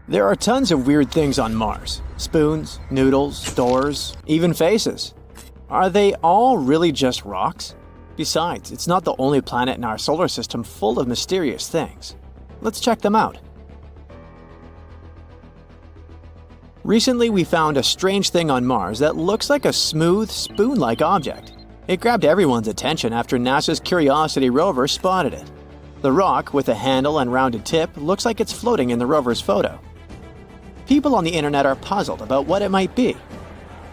There are tons of weird things on Mars. Spoons, noodles, doors, even faces. Are they all really just rocks? Besides, it's not the only planet in our solar system full of mysterious things. Let's check them out. Recently, we found a strange thing on Mars that looks like a smooth, spoon-like object. It grabbed everyone's attention after NASA's Curiosity rover spotted it. The rock, with a handle and rounded tip, looks like it's floating in the rover's photo. People on the internet are puzzled about what it might be.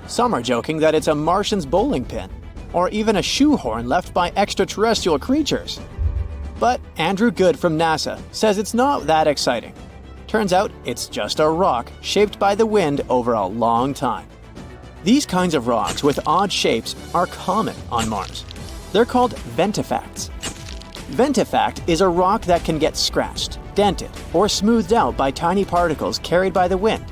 Some are joking that it's a Martian's bowling pin, or even a shoehorn left by extraterrestrial creatures. But Andrew Good from NASA says it's not that exciting. Turns out it's just a rock shaped by the wind over a long time. These kinds of rocks with odd shapes are common on Mars. They're called ventifacts. Ventifact is a rock that can get scratched, dented, or smoothed out by tiny particles carried by the wind.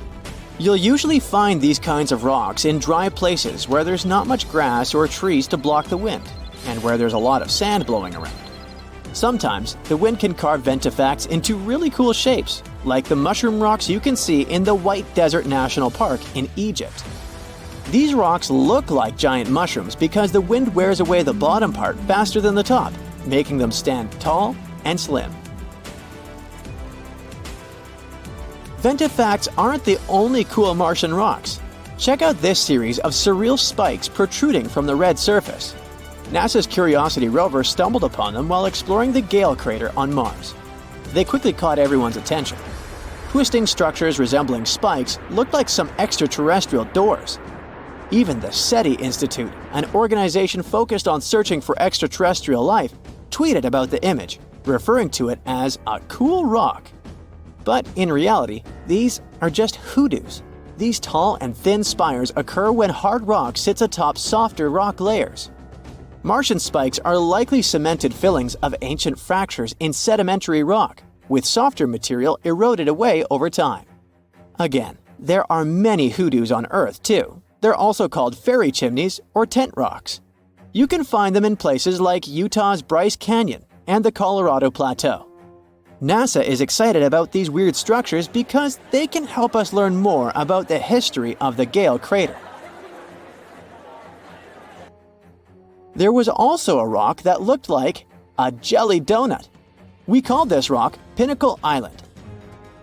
You'll usually find these kinds of rocks in dry places where there's not much grass or trees to block the wind, and where there's a lot of sand blowing around. Sometimes, the wind can carve ventifacts into really cool shapes, like the mushroom rocks you can see in the White Desert National Park in Egypt. These rocks look like giant mushrooms because the wind wears away the bottom part faster than the top, making them stand tall and slim. Ventifacts aren't the only cool Martian rocks. Check out this series of surreal spikes protruding from the red surface. NASA's Curiosity rover stumbled upon them while exploring the Gale crater on Mars. They quickly caught everyone's attention. Twisting structures resembling spikes looked like some extraterrestrial doors. Even the SETI Institute, an organization focused on searching for extraterrestrial life, tweeted about the image, referring to it as a cool rock. But in reality, these are just hoodoos. These tall and thin spires occur when hard rock sits atop softer rock layers. Martian spikes are likely cemented fillings of ancient fractures in sedimentary rock, with softer material eroded away over time. Again, there are many hoodoos on Earth too. They're also called fairy chimneys or tent rocks. You can find them in places like Utah's Bryce Canyon and the Colorado Plateau. NASA is excited about these weird structures because they can help us learn more about the history of the Gale crater. There was also a rock that looked like a jelly donut. We called this rock Pinnacle Island.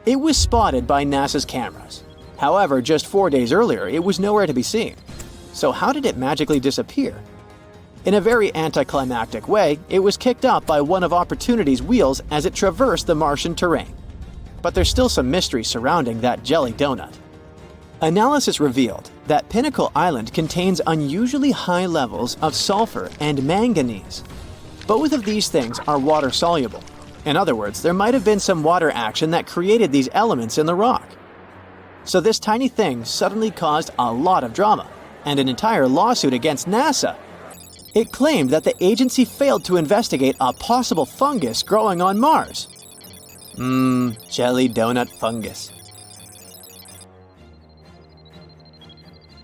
It was spotted by NASA's cameras. However, just 4 days earlier, it was nowhere to be seen. So how did it magically disappear? In a very anticlimactic way, it was kicked up by one of Opportunity's wheels as it traversed the Martian terrain. But there's still some mystery surrounding that jelly donut. Analysis revealed that Pinnacle Island contains unusually high levels of sulfur and manganese. Both of these things are water-soluble. In other words, there might have been some water action that created these elements in the rock. So this tiny thing suddenly caused a lot of drama, and an entire lawsuit against NASA. It claimed that the agency failed to investigate a possible fungus growing on Mars. Jelly donut fungus.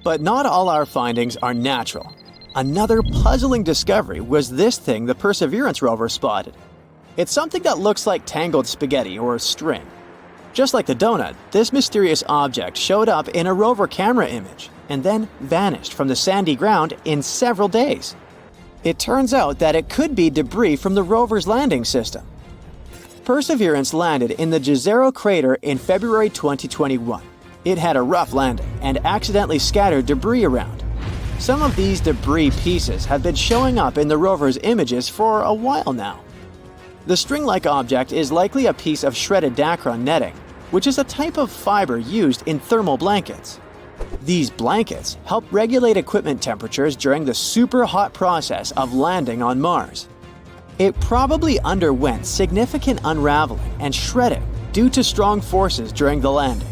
But not all our findings are natural. Another puzzling discovery was this thing the Perseverance rover spotted. It's something that looks like tangled spaghetti or string. Just like the donut, this mysterious object showed up in a rover camera image and then vanished from the sandy ground in several days. It turns out that it could be debris from the rover's landing system. Perseverance landed in the Jezero crater in February 2021. It had a rough landing and accidentally scattered debris around. Some of these debris pieces have been showing up in the rover's images for a while now. The string-like object is likely a piece of shredded Dacron netting, which is a type of fiber used in thermal blankets. These blankets help regulate equipment temperatures during the super hot process of landing on Mars. It probably underwent significant unraveling and shredding due to strong forces during the landing.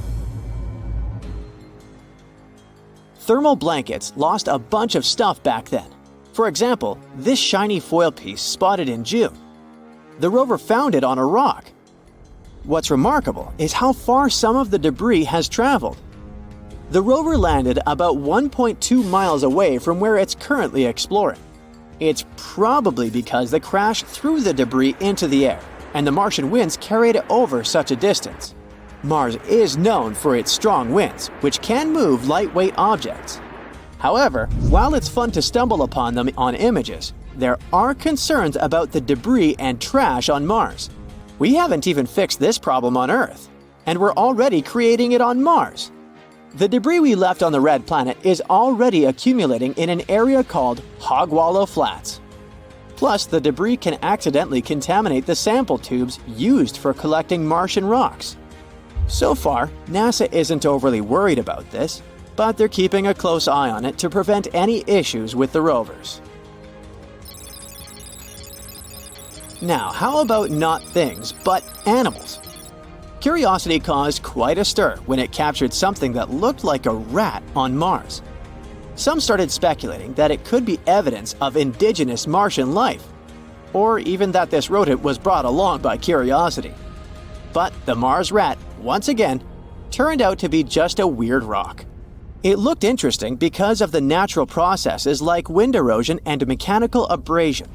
Thermal blankets lost a bunch of stuff back then. For example, this shiny foil piece spotted in June. The rover found it on a rock. What's remarkable is how far some of the debris has traveled. The rover landed about 1.2 miles away from where it's currently exploring. It's probably because the crash threw the debris into the air, and the Martian winds carried it over such a distance. Mars is known for its strong winds, which can move lightweight objects. However, while it's fun to stumble upon them on images, there are concerns about the debris and trash on Mars. We haven't even fixed this problem on Earth, and we're already creating it on Mars. The debris we left on the red planet is already accumulating in an area called Hogwallow Flats. Plus, the debris can accidentally contaminate the sample tubes used for collecting Martian rocks. So far, NASA isn't overly worried about this, but they're keeping a close eye on it to prevent any issues with the rovers. Now, how about not things, but animals? Curiosity caused quite a stir when it captured something that looked like a rat on Mars. Some started speculating that it could be evidence of indigenous Martian life, or even that this rodent was brought along by Curiosity. But the Mars rat, once again, turned out to be just a weird rock. It looked interesting because of the natural processes like wind erosion and mechanical abrasion.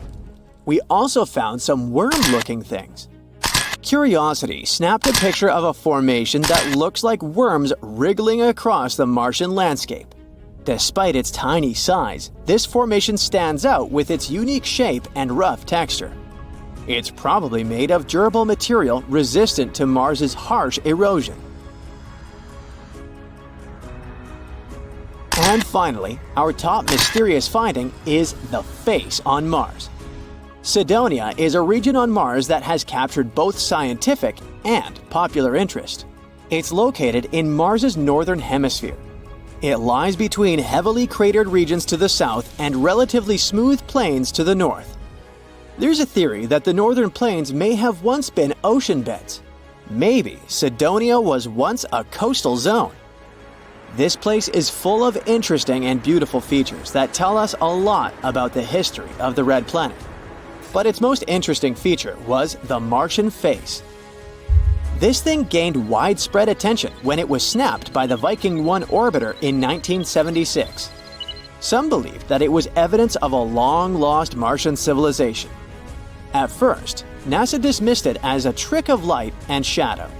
We also found some worm-looking things. Curiosity snapped a picture of a formation that looks like worms wriggling across the Martian landscape. Despite its tiny size, this formation stands out with its unique shape and rough texture. It's probably made of durable material resistant to Mars's harsh erosion. And finally, our top mysterious finding is the face on Mars. Cydonia is a region on Mars that has captured both scientific and popular interest. It's located in Mars's northern hemisphere. It lies between heavily cratered regions to the south and relatively smooth plains to the north. There's a theory that the northern plains may have once been ocean beds. Maybe Cydonia was once a coastal zone. This place is full of interesting and beautiful features that tell us a lot about the history of the Red Planet. But its most interesting feature was the Martian face. This thing gained widespread attention when it was snapped by the Viking 1 orbiter in 1976. Some believed that it was evidence of a long-lost Martian civilization. At first, NASA dismissed it as a trick of light and shadow.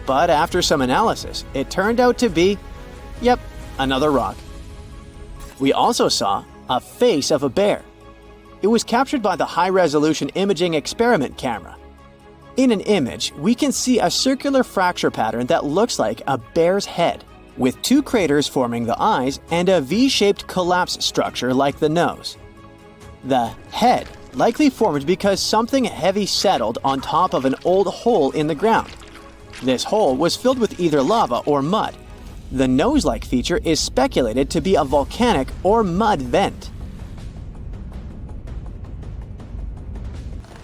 But after some analysis, it turned out to be, yep, another rock. We also saw a face of a bear. It was captured by the high-resolution imaging experiment camera. In an image, we can see a circular fracture pattern that looks like a bear's head, with two craters forming the eyes and a V-shaped collapse structure like the nose. The head likely formed because something heavy settled on top of an old hole in the ground. This hole was filled with either lava or mud. The nose-like feature is speculated to be a volcanic or mud vent.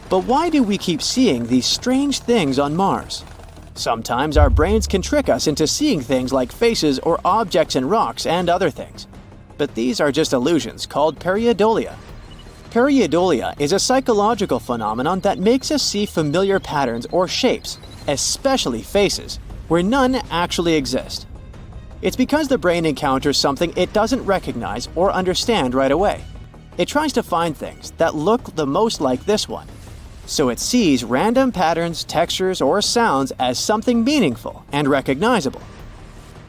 But why do we keep seeing these strange things on Mars? Sometimes our brains can trick us into seeing things like faces or objects in rocks and other things. But these are just illusions called pareidolia. Pareidolia is a psychological phenomenon that makes us see familiar patterns or shapes, especially faces, where none actually exist. It's because the brain encounters something it doesn't recognize or understand right away. It tries to find things that look the most like this one. So it sees random patterns, textures, or sounds as something meaningful and recognizable.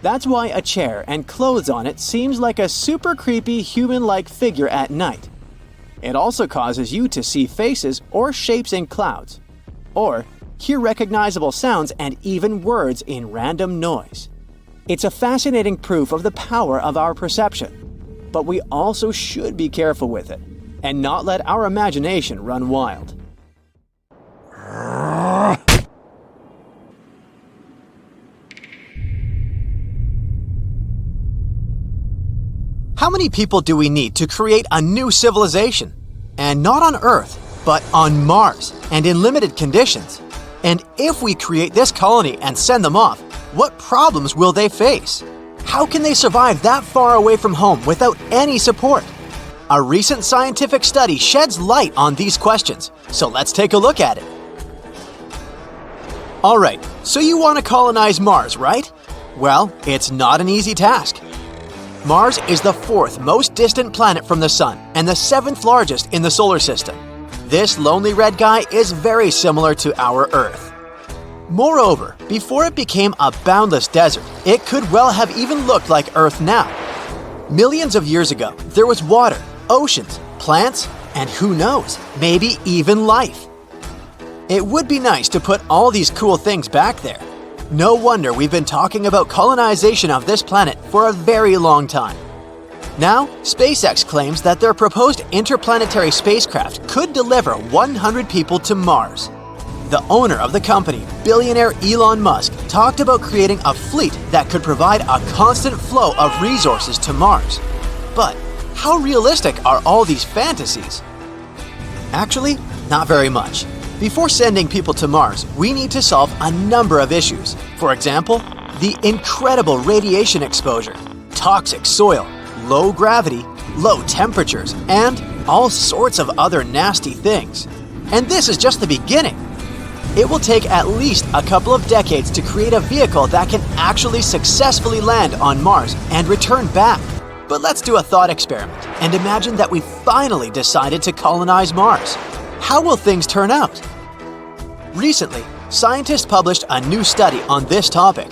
That's why a chair and clothes on it seems like a super creepy human-like figure at night. It also causes you to see faces or shapes in clouds, or hear recognizable sounds and even words in random noise. It's a fascinating proof of the power of our perception, but we also should be careful with it and not let our imagination run wild. How many people do we need to create a new civilization? And not on Earth, but on Mars, and in limited conditions. And if we create this colony and send them off, what problems will they face? How can they survive that far away from home without any support? A recent scientific study sheds light on these questions, so let's take a look at it. Alright, so you want to colonize Mars, right? Well, it's not an easy task. Mars is the fourth most distant planet from the Sun and the seventh largest in the solar system. This lonely red guy is very similar to our Earth. Moreover, before it became a boundless desert, it could well have even looked like Earth now. Millions of years ago, there was water, oceans, plants, and who knows, maybe even life. It would be nice to put all these cool things back there. No wonder we've been talking about colonization of this planet for a very long time. Now, SpaceX claims that their proposed interplanetary spacecraft could deliver 100 people to Mars. The owner of the company, billionaire Elon Musk, talked about creating a fleet that could provide a constant flow of resources to Mars. But how realistic are all these fantasies? Actually, not very much. Before sending people to Mars, we need to solve a number of issues. For example, the incredible radiation exposure, toxic soil, low gravity, low temperatures, and all sorts of other nasty things. And this is just the beginning. It will take at least a couple of decades to create a vehicle that can actually successfully land on Mars and return back. But let's do a thought experiment and imagine that we finally decided to colonize Mars. How will things turn out? Recently, scientists published a new study on this topic.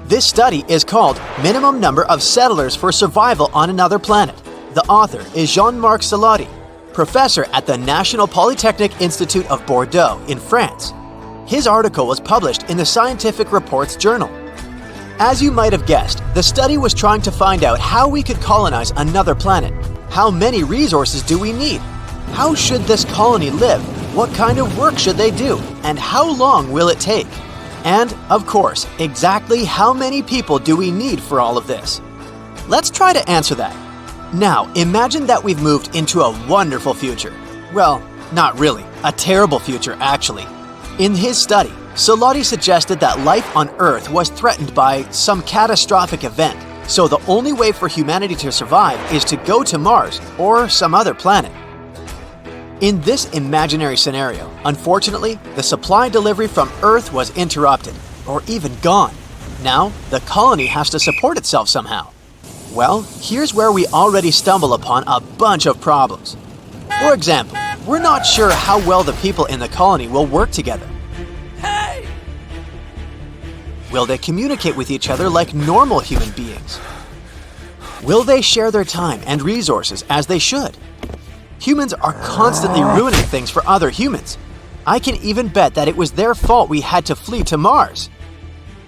This study is called Minimum Number of Settlers for Survival on Another Planet. The author is Jean-Marc Salati, professor at the National Polytechnic Institute of Bordeaux in France. His article was published in the Scientific Reports journal. As you might have guessed, the study was trying to find out how we could colonize another planet. How many resources do we need? How should this colony live? What kind of work should they do? And how long will it take? And, of course, exactly how many people do we need for all of this? Let's try to answer that. Now, imagine that we've moved into a wonderful future. Well, not really. A terrible future, actually. In his study, Salati suggested that life on Earth was threatened by some catastrophic event, so the only way for humanity to survive is to go to Mars or some other planet. In this imaginary scenario, unfortunately, the supply delivery from Earth was interrupted, or even gone. Now, the colony has to support itself somehow. Well, here's where we already stumble upon a bunch of problems. For example, we're not sure how well the people in the colony will work together. Hey! Will they communicate with each other like normal human beings? Will they share their time and resources as they should? Humans are constantly ruining things for other humans. I can even bet that it was their fault we had to flee to Mars.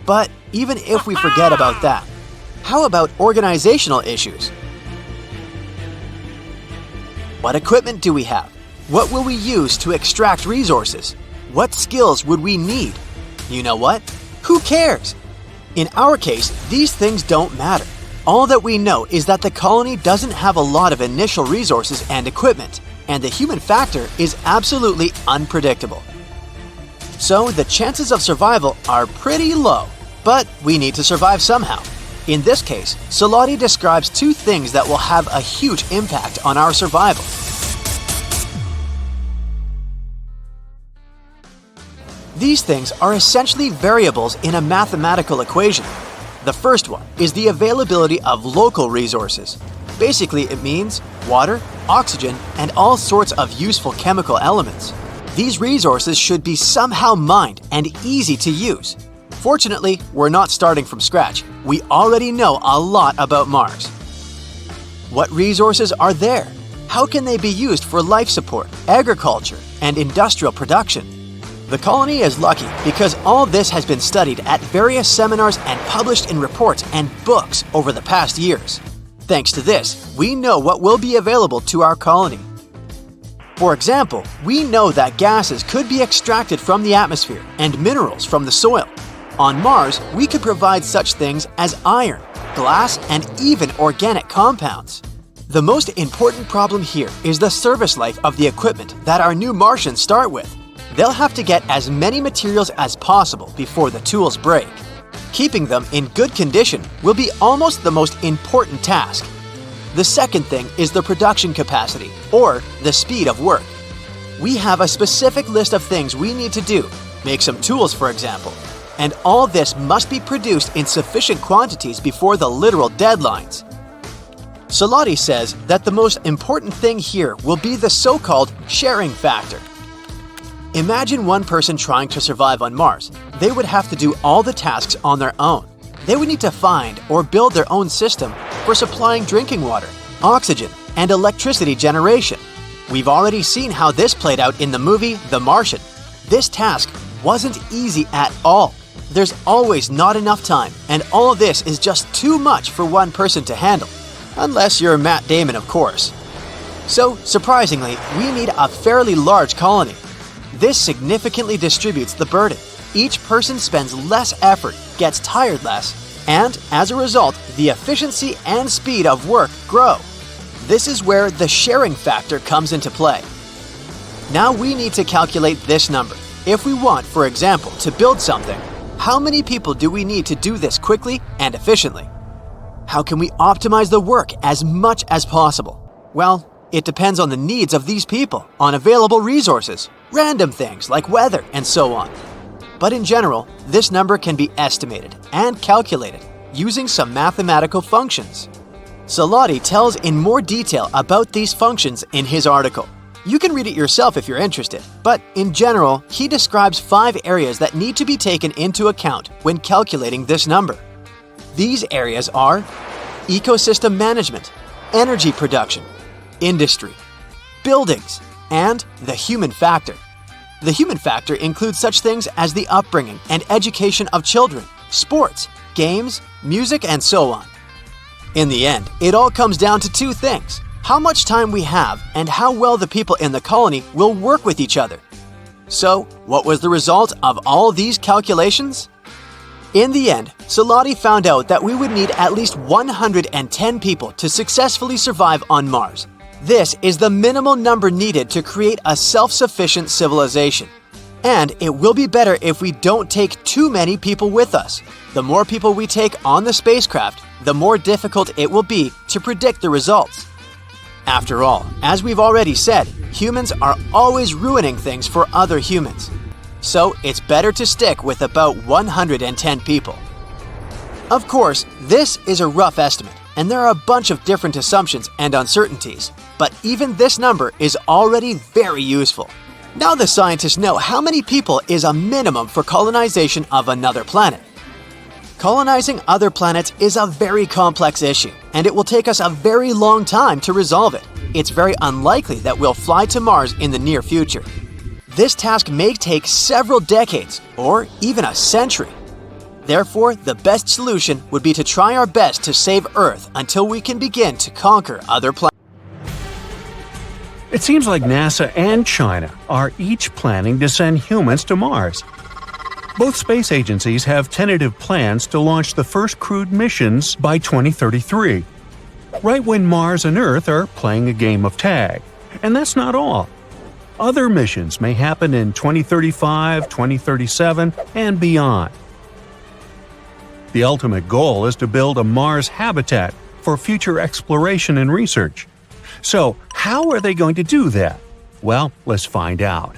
But even if we forget about that, how about organizational issues? What equipment do we have? What will we use to extract resources? What skills would we need? You know what? Who cares? In our case, these things don't matter. All that we know is that the colony doesn't have a lot of initial resources and equipment, and the human factor is absolutely unpredictable. So the chances of survival are pretty low, but we need to survive somehow. In this case, Salati describes two things that will have a huge impact on our survival. These things are essentially variables in a mathematical equation. The first one is the availability of local resources. Basically, it means water, oxygen, and all sorts of useful chemical elements. These resources should be somehow mined and easy to use. Fortunately, we're not starting from scratch. We already know a lot about Mars. What resources are there? How can they be used for life support, agriculture, and industrial production? The colony is lucky because all this has been studied at various seminars and published in reports and books over the past years. Thanks to this, we know what will be available to our colony. For example, we know that gases could be extracted from the atmosphere and minerals from the soil. On Mars, we could provide such things as iron, glass, and even organic compounds. The most important problem here is the service life of the equipment that our new Martians start with. They'll have to get as many materials as possible before the tools break. Keeping them in good condition will be almost the most important task. The second thing is the production capacity, or the speed of work. We have a specific list of things we need to do, make some tools for example, and all this must be produced in sufficient quantities before the literal deadlines. Salati says that the most important thing here will be the so-called sharing factor. Imagine one person trying to survive on Mars. They would have to do all the tasks on their own. They would need to find or build their own system for supplying drinking water, oxygen, and electricity generation. We've already seen how this played out in the movie The Martian. This task wasn't easy at all. There's always not enough time, and all of this is just too much for one person to handle. Unless you're Matt Damon, of course. So, surprisingly, we need a fairly large colony. This significantly distributes the burden. Each person spends less effort, gets tired less, and, as a result, the efficiency and speed of work grow. This is where the sharing factor comes into play. Now we need to calculate this number. If we want, for example, to build something, how many people do we need to do this quickly and efficiently? How can we optimize the work as much as possible? Well, it depends on the needs of these people, on available resources, random things like weather, and so on. But in general, this number can be estimated and calculated using some mathematical functions. Salati tells in more detail about these functions in his article. You can read it yourself if you're interested, but in general, he describes 5 areas that need to be taken into account when calculating this number. These areas are ecosystem management, energy production, industry, buildings, and the human factor. The human factor includes such things as the upbringing and education of children, sports, games, music, and so on. In the end, it all comes down to 2 things: how much time we have and how well the people in the colony will work with each other. So, what was the result of all these calculations? In the end, Salati found out that we would need at least 110 people to successfully survive on Mars. This is the minimal number needed to create a self-sufficient civilization. And it will be better if we don't take too many people with us. The more people we take on the spacecraft, the more difficult it will be to predict the results. After all, as we've already said, humans are always ruining things for other humans. So it's better to stick with about 110 people. Of course, this is a rough estimate, and there are a bunch of different assumptions and uncertainties, but even this number is already very useful. Now the scientists know how many people is a minimum for colonization of another planet. Colonizing other planets is a very complex issue, and it will take us a very long time to resolve it. It's very unlikely that we'll fly to Mars in the near future. This task may take several decades, or even a century. Therefore, the best solution would be to try our best to save Earth until we can begin to conquer other planets. It seems like NASA and China are each planning to send humans to Mars. Both space agencies have tentative plans to launch the first crewed missions by 2033, right when Mars and Earth are playing a game of tag. And that's not all. Other missions may happen in 2035, 2037, and beyond. The ultimate goal is to build a Mars habitat for future exploration and research. So, how are they going to do that? Well, let's find out.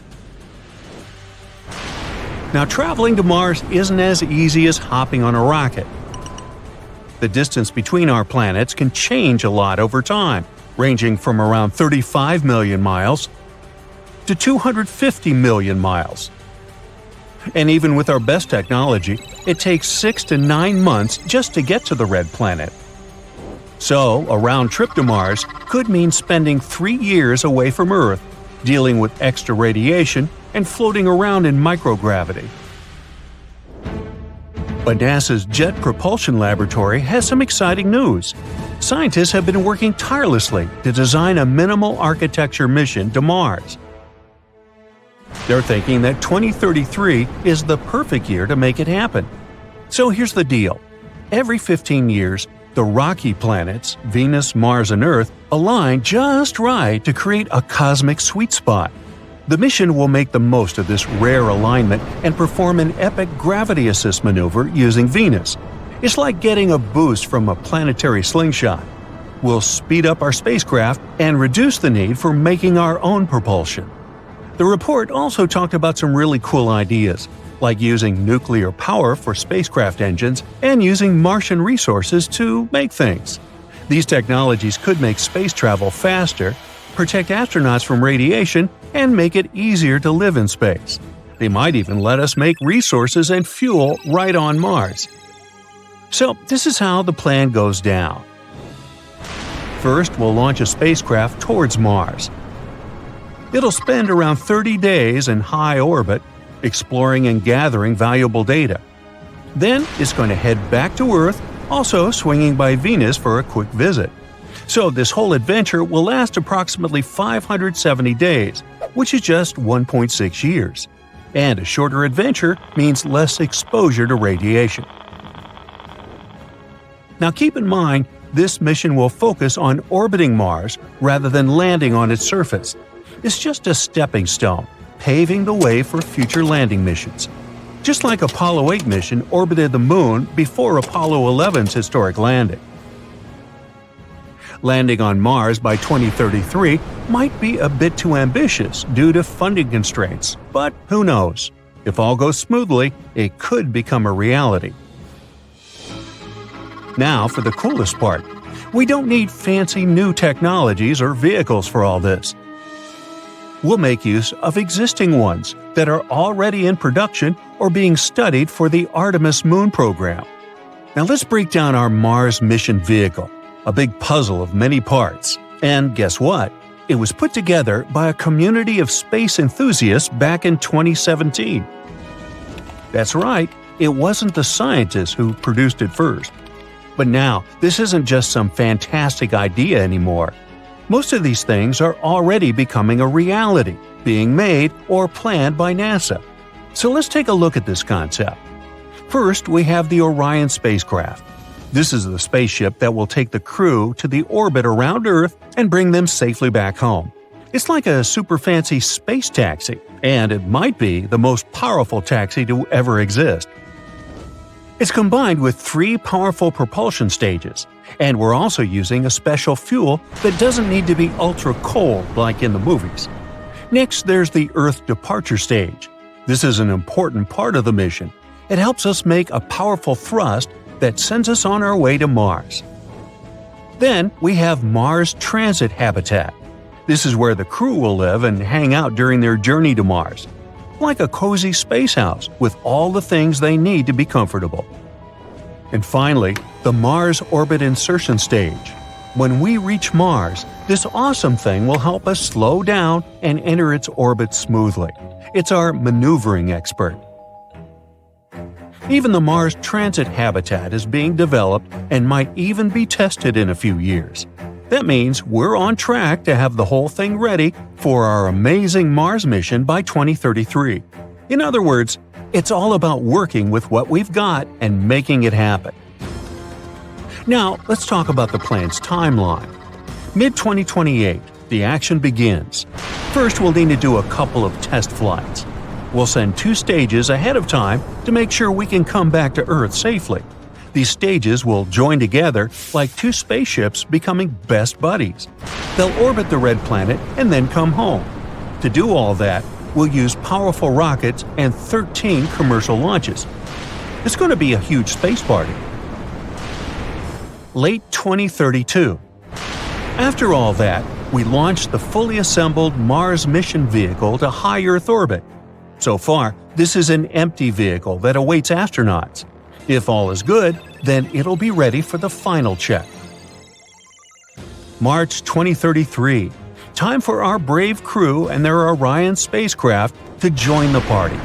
Now, traveling to Mars isn't as easy as hopping on a rocket. The distance between our planets can change a lot over time, ranging from around 35 million miles to 250 million miles. And even with our best technology, it takes 6 to 9 months just to get to the red planet. So, a round trip to Mars could mean spending 3 years away from Earth, dealing with extra radiation and floating around in microgravity. But NASA's Jet Propulsion Laboratory has some exciting news. Scientists have been working tirelessly to design a minimal architecture mission to Mars. They're thinking that 2033 is the perfect year to make it happen. So here's the deal. Every 15 years, the rocky planets, Venus, Mars, and Earth, align just right to create a cosmic sweet spot. The mission will make the most of this rare alignment and perform an epic gravity assist maneuver using Venus. It's like getting a boost from a planetary slingshot. We'll speed up our spacecraft and reduce the need for making our own propulsion. The report also talked about some really cool ideas, like using nuclear power for spacecraft engines and using Martian resources to make things. These technologies could make space travel faster protect astronauts from radiation, and make it easier to live in space. They might even let us make resources and fuel right on Mars. So this is how the plan goes down. First, we'll launch a spacecraft towards Mars. It'll spend around 30 days in high orbit, exploring and gathering valuable data. Then it's going to head back to Earth, also swinging by Venus for a quick visit. So this whole adventure will last approximately 570 days, which is just 1.6 years. And a shorter adventure means less exposure to radiation. Now keep in mind, this mission will focus on orbiting Mars rather than landing on its surface. It's just a stepping stone, paving the way for future landing missions. Just like Apollo 8 mission orbited the Moon before Apollo 11's historic landing. Landing on Mars by 2033 might be a bit too ambitious due to funding constraints, but who knows? If all goes smoothly, it could become a reality. Now for the coolest part. We don't need fancy new technologies or vehicles for all this. We'll make use of existing ones that are already in production or being studied for the Artemis Moon program. Now let's break down our Mars mission vehicle, a big puzzle of many parts. And guess what? It was put together by a community of space enthusiasts back in 2017. That's right, it wasn't the scientists who produced it first. But now, this isn't just some fantastic idea anymore. Most of these things are already becoming a reality, being made or planned by NASA. So let's take a look at this concept. First, we have the Orion spacecraft. This is the spaceship that will take the crew to the orbit around Earth and bring them safely back home. It's like a super fancy space taxi, and it might be the most powerful taxi to ever exist. It's combined with 3 powerful propulsion stages, and we're also using a special fuel that doesn't need to be ultra-cold like in the movies. Next, there's the Earth departure stage. This is an important part of the mission. It helps us make a powerful thrust that sends us on our way to Mars. Then, we have Mars transit habitat. This is where the crew will live and hang out during their journey to Mars. Like a cozy space house with all the things they need to be comfortable. And finally, the Mars orbit insertion stage. When we reach Mars, this awesome thing will help us slow down and enter its orbit smoothly. It's our maneuvering expert. Even the Mars transit habitat is being developed and might even be tested in a few years. That means we're on track to have the whole thing ready for our amazing Mars mission by 2033. In other words, it's all about working with what we've got and making it happen. Now, let's talk about the plan's timeline. Mid-2028, the action begins. First, we'll need to do a couple of test flights. We'll send 2 stages ahead of time to make sure we can come back to Earth safely. These stages will join together like 2 spaceships becoming best buddies. They'll orbit the red planet and then come home. To do all that, we'll use powerful rockets and 13 commercial launches. It's going to be a huge space party. Late 2032. After all that, we launch the fully assembled Mars mission vehicle to high Earth orbit. So far, this is an empty vehicle that awaits astronauts. If all is good, then it'll be ready for the final check. March 2033. Time for our brave crew and their Orion spacecraft to join the party.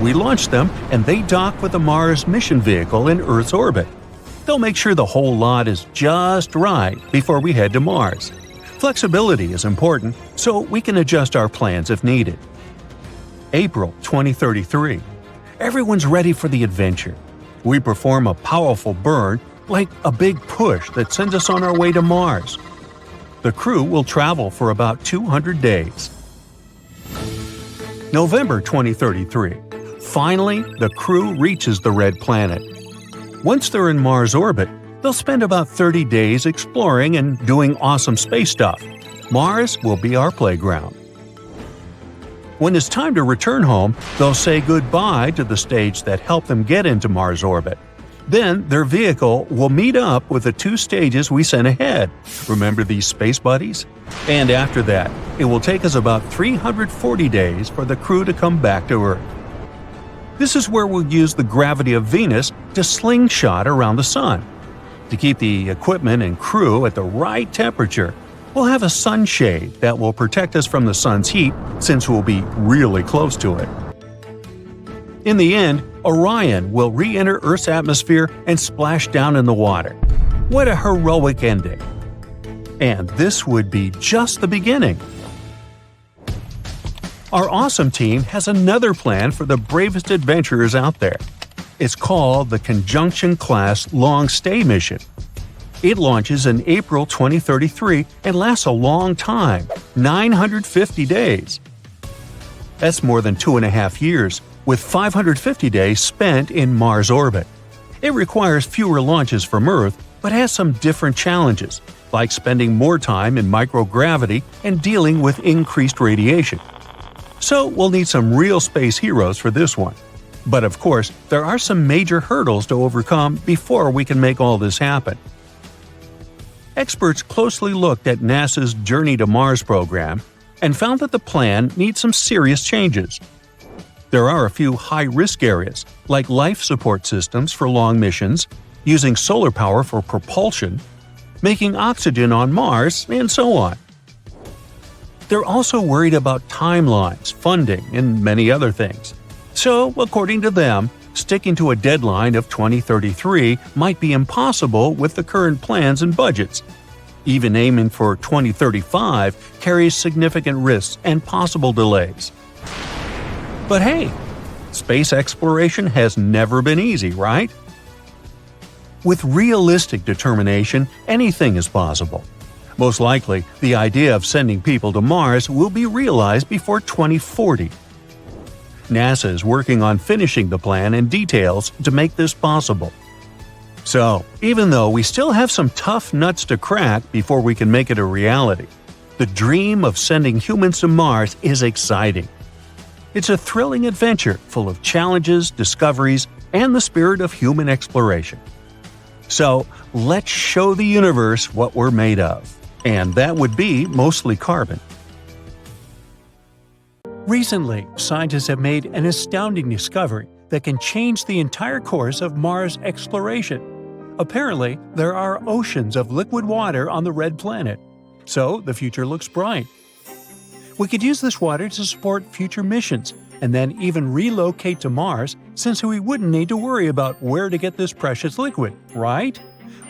We launch them and they dock with the Mars mission vehicle in Earth's orbit. They'll make sure the whole lot is just right before we head to Mars. Flexibility is important, so we can adjust our plans if needed. April 2033. Everyone's ready for the adventure. We perform a powerful burn, like a big push that sends us on our way to Mars. The crew will travel for about 200 days. November 2033. Finally, the crew reaches the red planet. Once they're in Mars orbit, they'll spend about 30 days exploring and doing awesome space stuff. Mars will be our playground. When it's time to return home, they'll say goodbye to the stage that helped them get into Mars orbit. Then their vehicle will meet up with the 2 stages we sent ahead. Remember these space buddies? And after that, it will take us about 340 days for the crew to come back to Earth. This is where we'll use the gravity of Venus to slingshot around the Sun. To keep the equipment and crew at the right temperature, we'll have a sunshade that will protect us from the Sun's heat since we'll be really close to it. In the end, Orion will re-enter Earth's atmosphere and splash down in the water. What a heroic ending! And this would be just the beginning. Our awesome team has another plan for the bravest adventurers out there. It's called the Conjunction-class long-stay mission. It launches in April 2033 and lasts a long time, 950 days. That's more than 2.5 years, with 550 days spent in Mars orbit. It requires fewer launches from Earth, but has some different challenges, like spending more time in microgravity and dealing with increased radiation. So we'll need some real space heroes for this one. But of course, there are some major hurdles to overcome before we can make all this happen. Experts closely looked at NASA's Journey to Mars program and found that the plan needs some serious changes. There are a few high-risk areas, like life support systems for long missions, using solar power for propulsion, making oxygen on Mars, and so on. They're also worried about timelines, funding, and many other things. So, according to them, sticking to a deadline of 2033 might be impossible with the current plans and budgets. Even aiming for 2035 carries significant risks and possible delays. But hey, space exploration has never been easy, right? With realistic determination, anything is possible. Most likely, the idea of sending people to Mars will be realized before 2040. NASA is working on finishing the plan and details to make this possible. So, even though we still have some tough nuts to crack before we can make it a reality, the dream of sending humans to Mars is exciting. It's a thrilling adventure full of challenges, discoveries, and the spirit of human exploration. So, let's show the universe what we're made of. And that would be mostly carbon. Recently, scientists have made an astounding discovery that can change the entire course of Mars exploration. Apparently, there are oceans of liquid water on the red planet. So, the future looks bright. We could use this water to support future missions, and then even relocate to Mars since we wouldn't need to worry about where to get this precious liquid, right?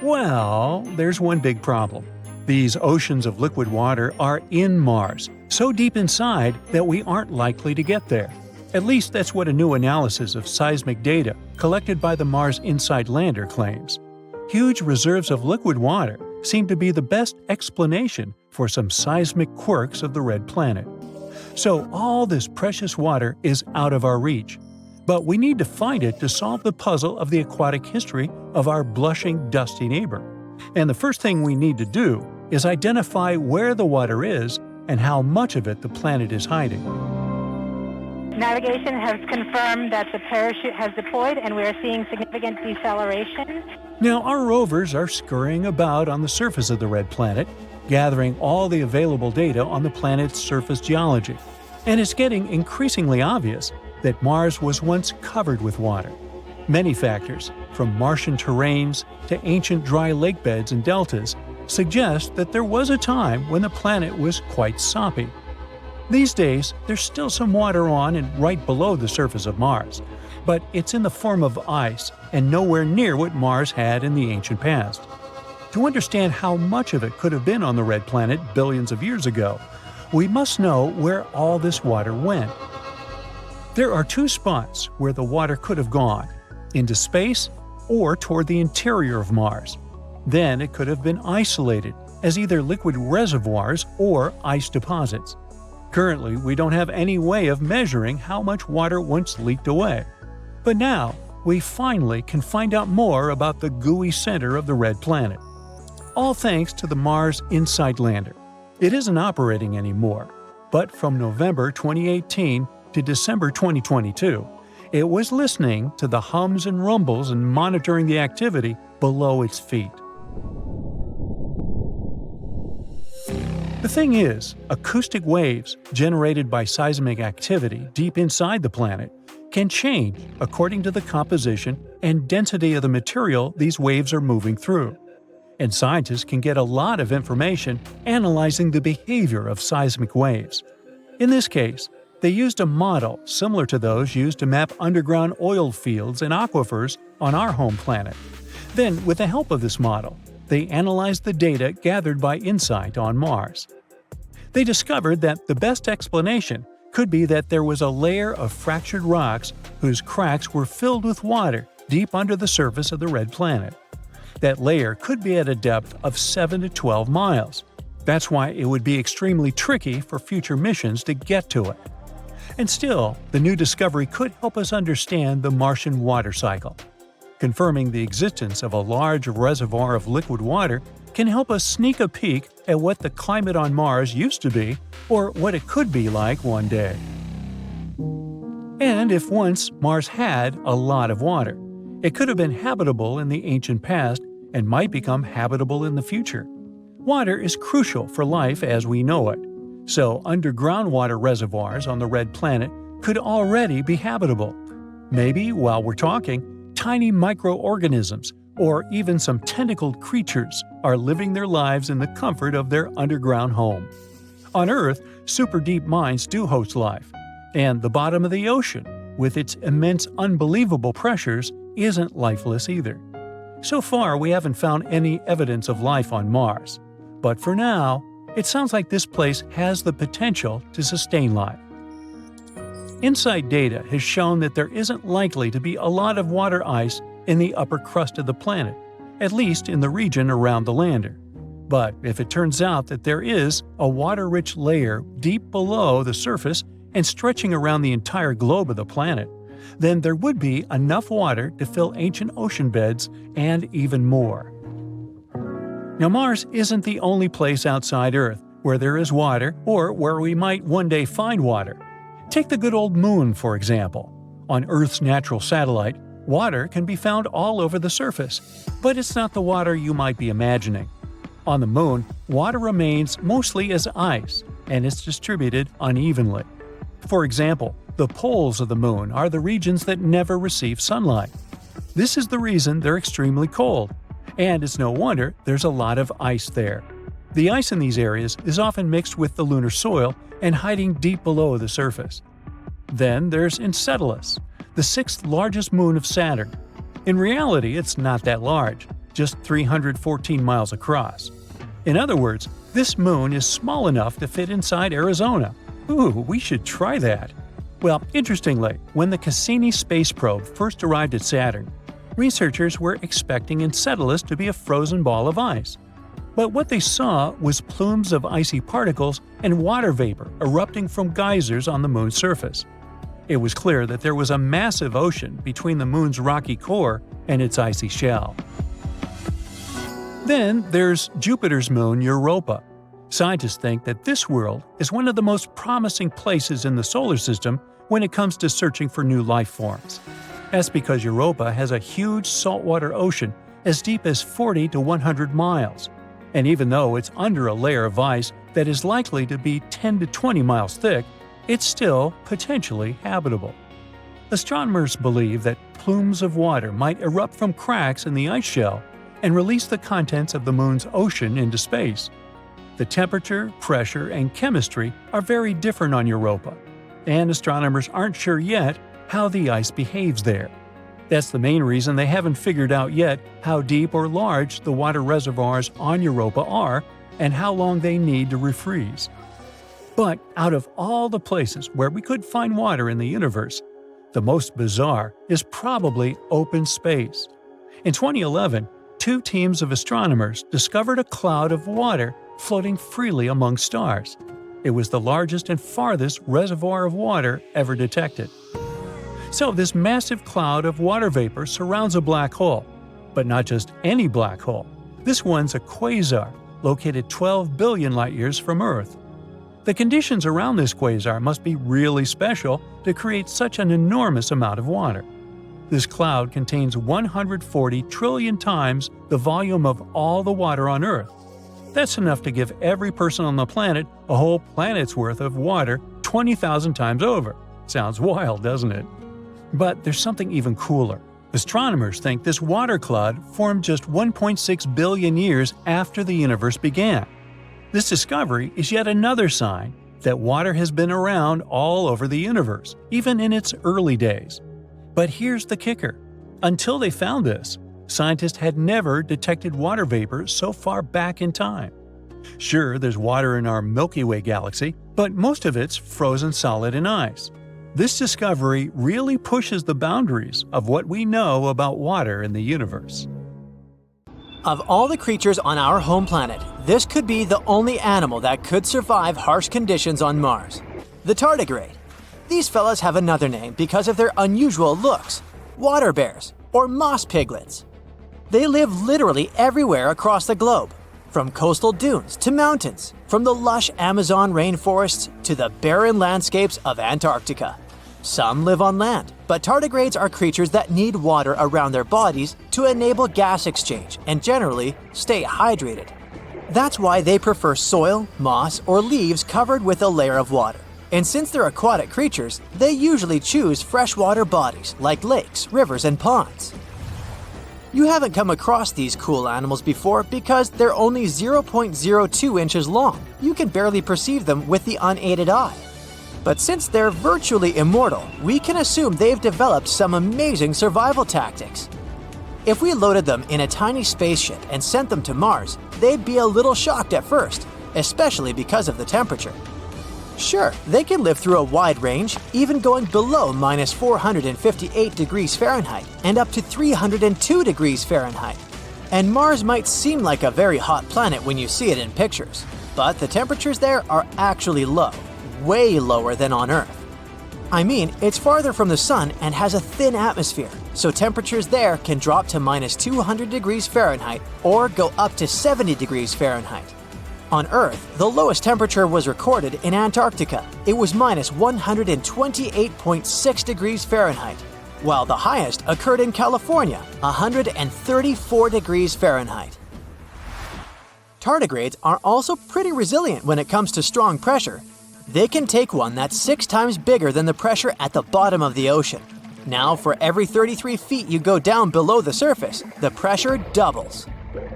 Well, there's one big problem. These oceans of liquid water are in Mars, so deep inside that we aren't likely to get there. At least that's what a new analysis of seismic data collected by the Mars InSight lander claims. Huge reserves of liquid water seem to be the best explanation for some seismic quirks of the red planet. So all this precious water is out of our reach. But we need to find it to solve the puzzle of the aquatic history of our blushing, dusty neighbor. And the first thing we need to do is identify where the water is and how much of it the planet is hiding. Navigation has confirmed that the parachute has deployed and we are seeing significant deceleration. Now, our rovers are scurrying about on the surface of the red planet, gathering all the available data on the planet's surface geology. And it's getting increasingly obvious that Mars was once covered with water. Many factors, from Martian terrains to ancient dry lake beds and deltas, suggest that there was a time when the planet was quite soppy. These days, there's still some water on and right below the surface of Mars, but it's in the form of ice and nowhere near what Mars had in the ancient past. To understand how much of it could have been on the red planet billions of years ago, we must know where all this water went. There are two spots where the water could have gone: into space or toward the interior of Mars. Then it could have been isolated as either liquid reservoirs or ice deposits. Currently, we don't have any way of measuring how much water once leaked away. But now, we finally can find out more about the gooey center of the red planet. All thanks to the Mars InSight lander. It isn't operating anymore, but from November 2018 to December 2022, It was listening to the hums and rumbles and monitoring the activity below its feet. The thing is, acoustic waves generated by seismic activity deep inside the planet can change according to the composition and density of the material these waves are moving through. And scientists can get a lot of information analyzing the behavior of seismic waves. In this case, they used a model similar to those used to map underground oil fields and aquifers on our home planet. Then, with the help of this model, they analyzed the data gathered by InSight on Mars. They discovered that the best explanation could be that there was a layer of fractured rocks whose cracks were filled with water deep under the surface of the red planet. That layer could be at a depth of 7 to 12 miles. That's why it would be extremely tricky for future missions to get to it. And still, the new discovery could help us understand the Martian water cycle. Confirming the existence of a large reservoir of liquid water can help us sneak a peek at what the climate on Mars used to be or what it could be like one day. And if once Mars had a lot of water, it could have been habitable in the ancient past and might become habitable in the future. Water is crucial for life as we know it, so underground water reservoirs on the red planet could already be habitable. Maybe, while we're talking, tiny microorganisms or even some tentacled creatures are living their lives in the comfort of their underground home. On Earth, super deep mines do host life, and the bottom of the ocean, with its immense unbelievable pressures, isn't lifeless either. So far, we haven't found any evidence of life on Mars, but for now, it sounds like this place has the potential to sustain life. InSight data has shown that there isn't likely to be a lot of water ice in the upper crust of the planet, at least in the region around the lander. But if it turns out that there is a water-rich layer deep below the surface and stretching around the entire globe of the planet, then there would be enough water to fill ancient ocean beds and even more. Now, Mars isn't the only place outside Earth where there is water or where we might one day find water. Take the good old Moon, for example. On Earth's natural satellite, water can be found all over the surface, but it's not the water you might be imagining. On the Moon, water remains mostly as ice, and it's distributed unevenly. For example, the poles of the Moon are the regions that never receive sunlight. This is the reason they're extremely cold, and it's no wonder there's a lot of ice there. The ice in these areas is often mixed with the lunar soil and hiding deep below the surface. Then there's Enceladus, the sixth largest moon of Saturn. In reality, it's not that large, just 314 miles across. In other words, this moon is small enough to fit inside Arizona. Ooh, we should try that. Well, interestingly, when the Cassini space probe first arrived at Saturn, researchers were expecting Enceladus to be a frozen ball of ice. But what they saw was plumes of icy particles and water vapor erupting from geysers on the moon's surface. It was clear that there was a massive ocean between the moon's rocky core and its icy shell. Then there's Jupiter's moon Europa. Scientists think that this world is one of the most promising places in the solar system when it comes to searching for new life forms. That's because Europa has a huge saltwater ocean as deep as 40 to 100 miles. And even though it's under a layer of ice that is likely to be 10 to 20 miles thick, it's still potentially habitable. Astronomers believe that plumes of water might erupt from cracks in the ice shell and release the contents of the moon's ocean into space. The temperature, pressure, and chemistry are very different on Europa, and astronomers aren't sure yet how the ice behaves there. That's the main reason they haven't figured out yet how deep or large the water reservoirs on Europa are and how long they need to refreeze. But out of all the places where we could find water in the universe, the most bizarre is probably open space. In 2011, two teams of astronomers discovered a cloud of water floating freely among stars. It was the largest and farthest reservoir of water ever detected. So this massive cloud of water vapor surrounds a black hole, but not just any black hole. This one's a quasar, located 12 billion light-years from Earth. The conditions around this quasar must be really special to create such an enormous amount of water. This cloud contains 140 trillion times the volume of all the water on Earth. That's enough to give every person on the planet a whole planet's worth of water 20,000 times over. Sounds wild, doesn't it? But there's something even cooler. Astronomers think this water cloud formed just 1.6 billion years after the universe began. This discovery is yet another sign that water has been around all over the universe, even in its early days. But here's the kicker. Until they found this, scientists had never detected water vapor so far back in time. Sure, there's water in our Milky Way galaxy, but most of it's frozen solid in ice. This discovery really pushes the boundaries of what we know about water in the universe. Of all the creatures on our home planet, this could be the only animal that could survive harsh conditions on Mars. The tardigrade. These fellas have another name because of their unusual looks: water bears or moss piglets. They live literally everywhere across the globe, from coastal dunes to mountains, from the lush Amazon rainforests to the barren landscapes of Antarctica. Some live on land, but tardigrades are creatures that need water around their bodies to enable gas exchange and generally stay hydrated. That's why they prefer soil, moss, or leaves covered with a layer of water. And since they're aquatic creatures, they usually choose freshwater bodies like lakes, rivers, and ponds. You haven't come across these cool animals before because they're only 0.02 inches long. You can barely perceive them with the unaided eye. But since they're virtually immortal, we can assume they've developed some amazing survival tactics. If we loaded them in a tiny spaceship and sent them to Mars, they'd be a little shocked at first, especially because of the temperature. Sure, they can live through a wide range, even going below minus 458 degrees Fahrenheit and up to 302 degrees Fahrenheit. And Mars might seem like a very hot planet when you see it in pictures, but the temperatures there are actually low, way lower than on Earth. I mean, it's farther from the sun and has a thin atmosphere, so temperatures there can drop to minus 200 degrees Fahrenheit or go up to 70 degrees Fahrenheit. On Earth, the lowest temperature was recorded in Antarctica. It was minus 128.6 degrees Fahrenheit, while the highest occurred in California, 134 degrees Fahrenheit. Tardigrades are also pretty resilient when it comes to strong pressure. They can take one that's 6 times bigger than the pressure at the bottom of the ocean. Now, for every 33 feet you go down below the surface, the pressure doubles.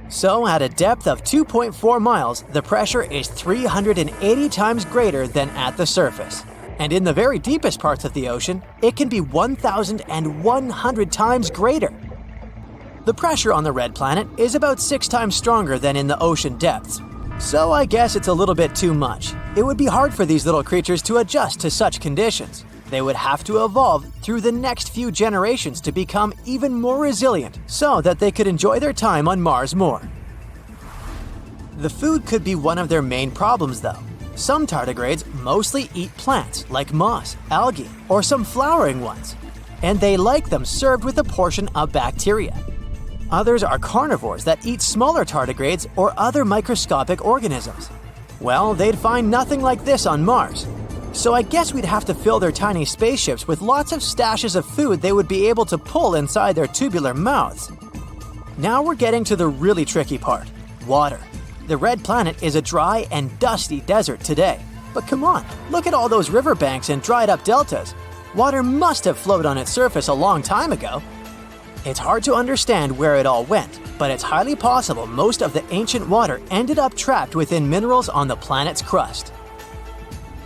So, at a depth of 2.4 miles, the pressure is 380 times greater than at the surface. And in the very deepest parts of the ocean, it can be 1,100 times greater. The pressure on the red planet is about 6 times stronger than in the ocean depths. So I guess it's a little bit too much. It would be hard for these little creatures to adjust to such conditions. They would have to evolve through the next few generations to become even more resilient so that they could enjoy their time on Mars more. The food could be one of their main problems though. Some tardigrades mostly eat plants like moss, algae, or some flowering ones, and they like them served with a portion of bacteria. Others are carnivores that eat smaller tardigrades or other microscopic organisms. Well, they'd find nothing like this on Mars. So I guess we'd have to fill their tiny spaceships with lots of stashes of food they would be able to pull inside their tubular mouths. Now we're getting to the really tricky part: water. The red planet is a dry and dusty desert today. But come on, look at all those riverbanks and dried up deltas. Water must have flowed on its surface a long time ago. It's hard to understand where it all went, but it's highly possible most of the ancient water ended up trapped within minerals on the planet's crust.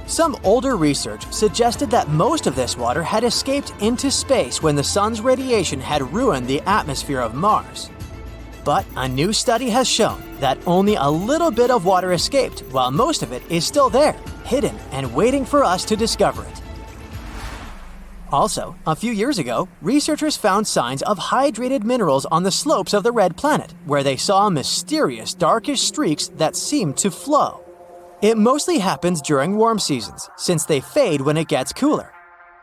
Some older research suggested that most of this water had escaped into space when the sun's radiation had ruined the atmosphere of Mars. But a new study has shown that only a little bit of water escaped, while most of it is still there, hidden and waiting for us to discover it. Also, a few years ago, researchers found signs of hydrated minerals on the slopes of the red planet, where they saw mysterious darkish streaks that seemed to flow. It mostly happens during warm seasons, since they fade when it gets cooler.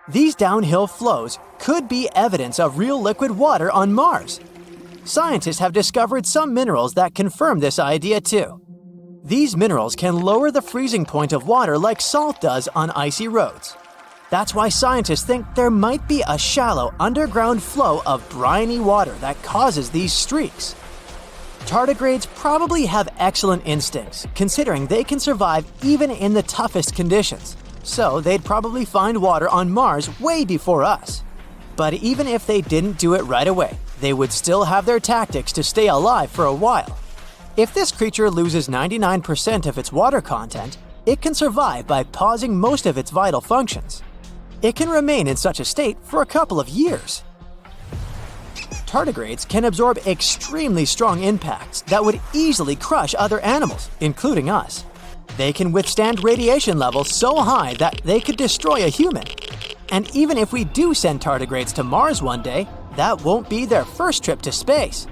These downhill flows could be evidence of real liquid water on Mars. Scientists have discovered some minerals that confirm this idea too. These minerals can lower the freezing point of water like salt does on icy roads. That's why scientists think there might be a shallow underground flow of briny water that causes these streaks. Tardigrades probably have excellent instincts, considering they can survive even in the toughest conditions, so they'd probably find water on Mars way before us. But even if they didn't do it right away, they would still have their tactics to stay alive for a while. If this creature loses 99% of its water content, it can survive by pausing most of its vital functions. It can remain in such a state for a couple of years. Tardigrades can absorb extremely strong impacts that would easily crush other animals, including us. They can withstand radiation levels so high that they could destroy a human. And even if we do send tardigrades to Mars one day, that won't be their first trip to space.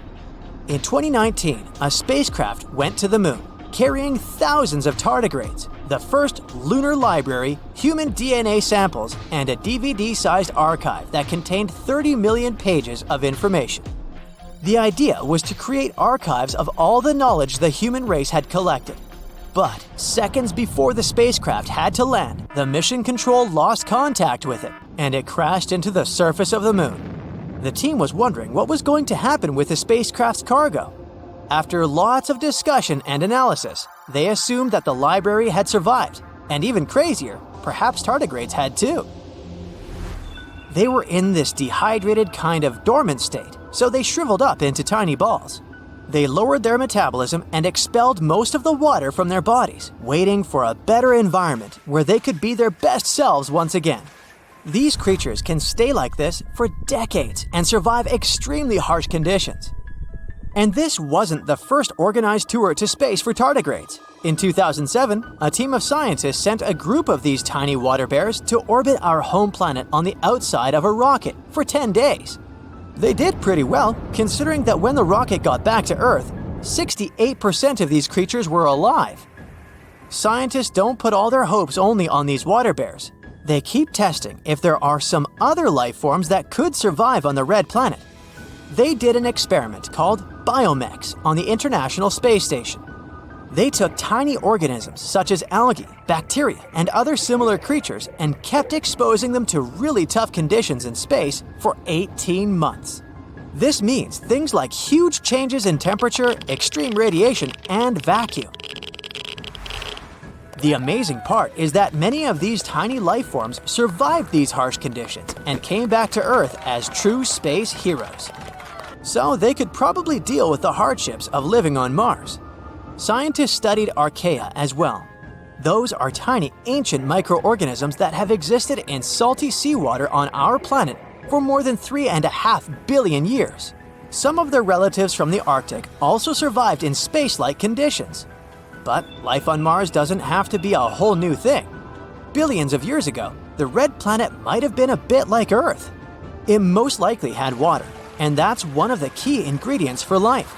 In 2019, a spacecraft went to the moon, carrying thousands of tardigrades, the first lunar library, human DNA samples, and a DVD-sized archive that contained 30 million pages of information. The idea was to create archives of all the knowledge the human race had collected. But seconds before the spacecraft had to land, the mission control lost contact with it, and it crashed into the surface of the moon. The team was wondering what was going to happen with the spacecraft's cargo. After lots of discussion and analysis, they assumed that the library had survived, and even crazier, perhaps tardigrades had too. They were in this dehydrated kind of dormant state, so they shriveled up into tiny balls. They lowered their metabolism and expelled most of the water from their bodies, waiting for a better environment where they could be their best selves once again. These creatures can stay like this for decades and survive extremely harsh conditions. And this wasn't the first organized tour to space for tardigrades. In 2007, a team of scientists sent a group of these tiny water bears to orbit our home planet on the outside of a rocket for 10 days. They did pretty well, considering that when the rocket got back to Earth, 68% of these creatures were alive. Scientists don't put all their hopes only on these water bears. They keep testing if there are some other life forms that could survive on the red planet. They did an experiment called Biomex on the International Space Station. They took tiny organisms such as algae, bacteria, and other similar creatures and kept exposing them to really tough conditions in space for 18 months. This means things like huge changes in temperature, extreme radiation, and vacuum. The amazing part is that many of these tiny life forms survived these harsh conditions and came back to Earth as true space heroes. So they could probably deal with the hardships of living on Mars. Scientists studied archaea as well. Those are tiny ancient microorganisms that have existed in salty seawater on our planet for more than 3.5 billion years. Some of their relatives from the Arctic also survived in space-like conditions. But life on Mars doesn't have to be a whole new thing. Billions of years ago, the red planet might have been a bit like Earth. It most likely had water, and that's one of the key ingredients for life.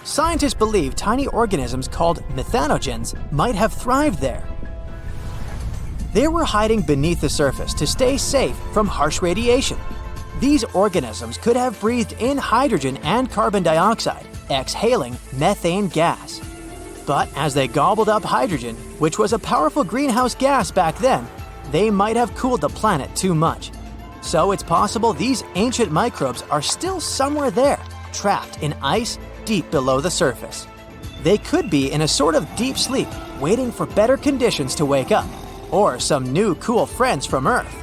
Scientists believe tiny organisms called methanogens might have thrived there. They were hiding beneath the surface to stay safe from harsh radiation. These organisms could have breathed in hydrogen and carbon dioxide, exhaling methane gas. But as they gobbled up hydrogen, which was a powerful greenhouse gas back then, they might have cooled the planet too much. So it's possible these ancient microbes are still somewhere there, trapped in ice deep below the surface. They could be in a sort of deep sleep, waiting for better conditions to wake up, or some new cool friends from Earth.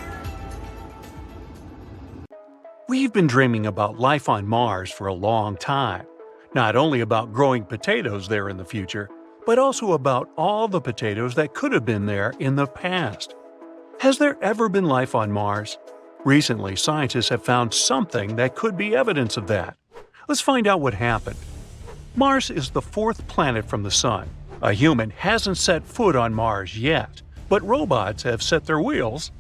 We've been dreaming about life on Mars for a long time. Not only about growing potatoes there in the future, but also about all the potatoes that could have been there in the past. Has there ever been life on Mars? Recently, scientists have found something that could be evidence of that. Let's find out what happened. Mars is the fourth planet from the Sun. A human hasn't set foot on Mars yet, but robots have set their wheels.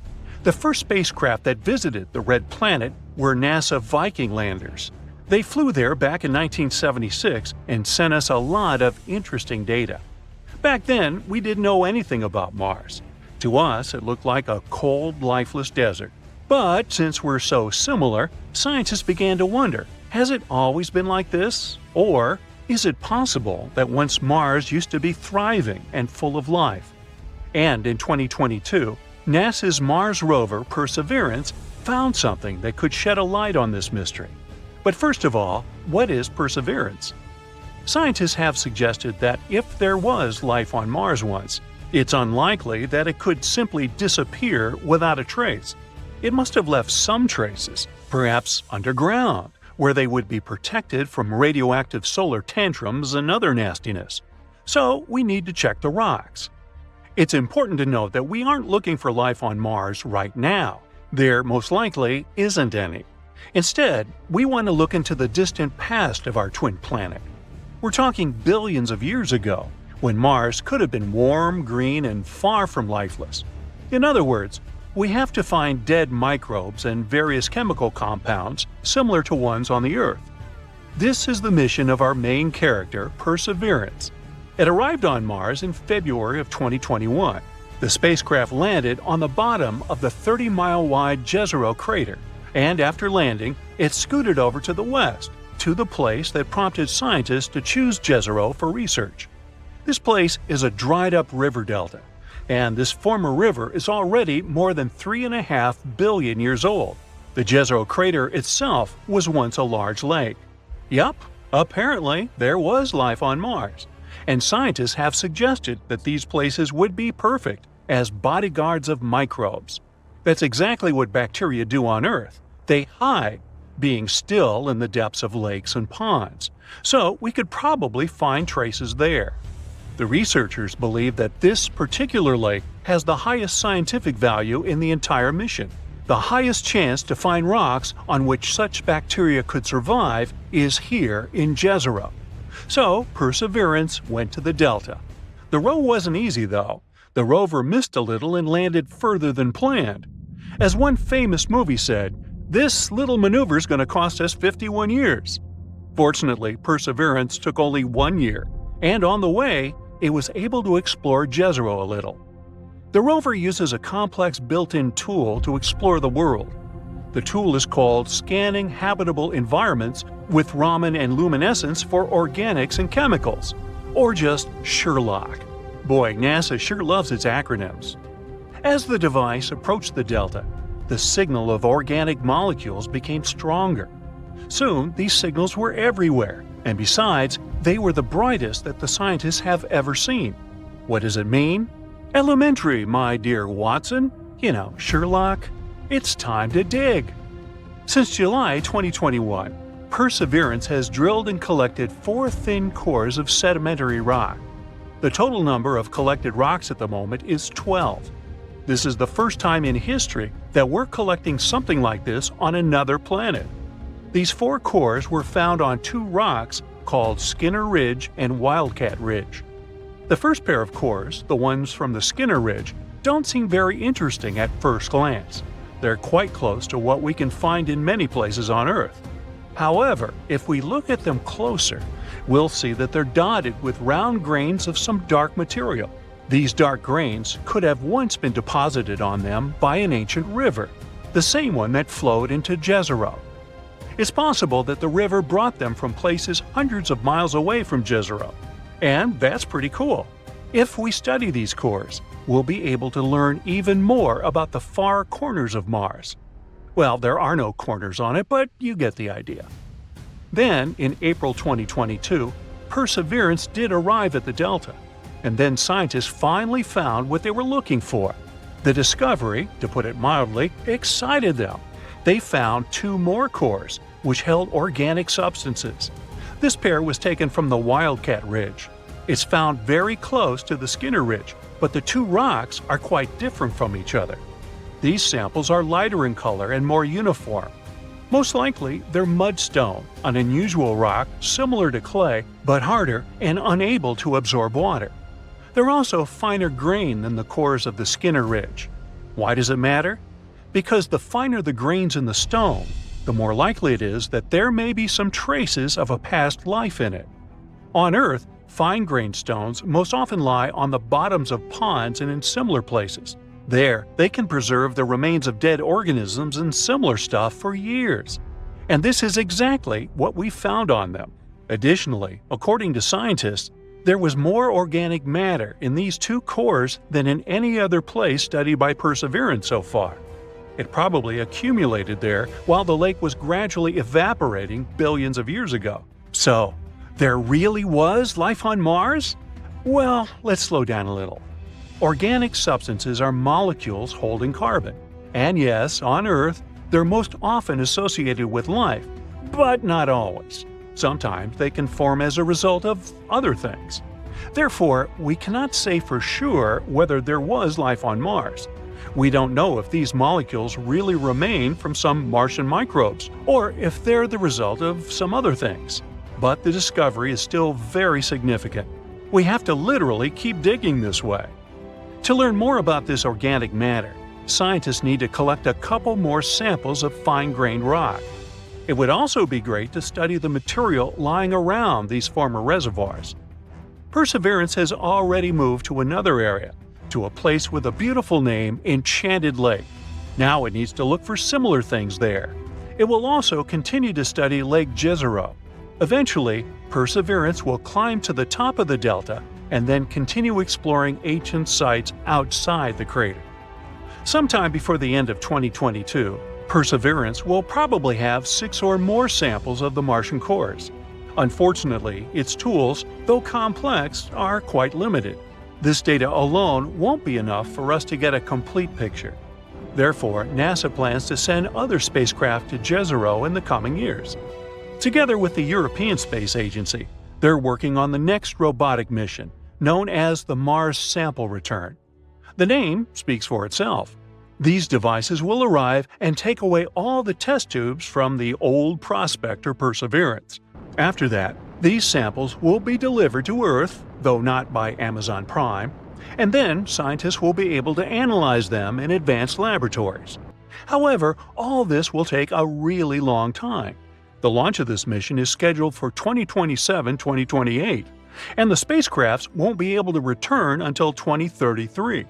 The first spacecraft that visited the red planet were NASA Viking landers. They flew there back in 1976 and sent us a lot of interesting data. Back then, we didn't know anything about Mars. To us, it looked like a cold, lifeless desert. But since we're so similar, scientists began to wonder, has it always been like this? Or Is it possible that once Mars used to be thriving and full of life? And in 2022, NASA's Mars rover Perseverance found something that could shed a light on this mystery. But first of all, what is Perseverance? Scientists have suggested that if there was life on Mars once, it's unlikely that it could simply disappear without a trace. It must have left some traces, perhaps underground, where they would be protected from radioactive solar tantrums and other nastiness. So we need to check the rocks. It's important to note that we aren't looking for life on Mars right now. There most likely isn't any. Instead, we want to look into the distant past of our twin planet. We're talking billions of years ago, when Mars could have been warm, green, and far from lifeless. In other words, we have to find dead microbes and various chemical compounds similar to ones on the Earth. This is the mission of our main character, Perseverance. It arrived on Mars in February of 2021. The spacecraft landed on the bottom of the 30-mile-wide Jezero crater, and after landing, it scooted over to the west, to the place that prompted scientists to choose Jezero for research. This place is a dried-up river delta, and this former river is already more than 3.5 billion years old. The Jezero crater itself was once a large lake. Yup, apparently there was life on Mars, and scientists have suggested that these places would be perfect as bodyguards of microbes. That's exactly what bacteria do on Earth. They hide, being still in the depths of lakes and ponds, so we could probably find traces there. The researchers believe that this particular lake has the highest scientific value in the entire mission. The highest chance to find rocks on which such bacteria could survive is here in Jezero. So Perseverance went to the delta. The row wasn't easy though. The rover missed a little and landed further than planned. As one famous movie said, "This little maneuver's going to cost us 51 years." Fortunately, Perseverance took only 1 year, and on the way, it was able to explore Jezero a little. The rover uses a complex built-in tool to explore the world. The tool is called Scanning Habitable Environments with Raman and Luminescence for Organics and Chemicals, or just SHERLOC. Boy, NASA sure loves its acronyms. As the device approached the delta, the signal of organic molecules became stronger. Soon, these signals were everywhere, and besides, they were the brightest that the scientists have ever seen. What does it mean? Elementary, my dear Watson. You know, Sherlock. It's time to dig. Since July 2021, Perseverance has drilled and collected 4 thin cores of sedimentary rock. The total number of collected rocks at the moment is 12. This is the first time in history that we're collecting something like this on another planet. These 4 cores were found on 2 rocks called Skinner Ridge and Wildcat Ridge. The first pair of cores, the ones from the Skinner Ridge, don't seem very interesting at first glance. They're quite close to what we can find in many places on Earth. However, if we look at them closer, we'll see that they're dotted with round grains of some dark material. These dark grains could have once been deposited on them by an ancient river, the same one that flowed into Jezero. It's possible that the river brought them from places hundreds of miles away from Jezero. And that's pretty cool. If we study these cores, we'll be able to learn even more about the far corners of Mars. Well, there are no corners on it, but you get the idea. Then, in April 2022, Perseverance did arrive at the delta, and then scientists finally found what they were looking for. The discovery, to put it mildly, excited them. They found 2 more cores, which held organic substances. This pair was taken from the Wildcat Ridge. It's found very close to the Skinner Ridge, but the 2 rocks are quite different from each other. These samples are lighter in color and more uniform. Most likely, they're mudstone, an unusual rock similar to clay, but harder and unable to absorb water. They're also finer grain than the cores of the Skinner Ridge. Why does it matter? Because the finer the grains in the stone, the more likely it is that there may be some traces of a past life in it. On Earth, fine-grained stones most often lie on the bottoms of ponds and in similar places. There, they can preserve the remains of dead organisms and similar stuff for years. And this is exactly what we found on them. Additionally, according to scientists, there was more organic matter in these two cores than in any other place studied by Perseverance so far. It probably accumulated there while the lake was gradually evaporating billions of years ago. So, there really was life on Mars? Well, let's slow down a little. Organic substances are molecules holding carbon. And yes, on Earth, they're most often associated with life, but not always. Sometimes they can form as a result of other things. Therefore, we cannot say for sure whether there was life on Mars. We don't know if these molecules really remain from some Martian microbes, or if they're the result of some other things. But the discovery is still very significant. We have to literally keep digging this way. To learn more about this organic matter, scientists need to collect a couple more samples of fine-grained rock. It would also be great to study the material lying around these former reservoirs. Perseverance has already moved to another area, to a place with a beautiful name, Enchanted Lake. Now it needs to look for similar things there. It will also continue to study Lake Jezero. Eventually, Perseverance will climb to the top of the delta and then continue exploring ancient sites outside the crater. Sometime before the end of 2022, Perseverance will probably have 6 or more samples of the Martian cores. Unfortunately, its tools, though complex, are quite limited. This data alone won't be enough for us to get a complete picture. Therefore, NASA plans to send other spacecraft to Jezero in the coming years. Together with the European Space Agency, they're working on the next robotic mission, known as the Mars Sample Return. The name speaks for itself. These devices will arrive and take away all the test tubes from the old Prospector Perseverance. After that, these samples will be delivered to Earth, though not by Amazon Prime, and then scientists will be able to analyze them in advanced laboratories. However, all this will take a really long time. The launch of this mission is scheduled for 2027-2028, and the spacecrafts won't be able to return until 2033.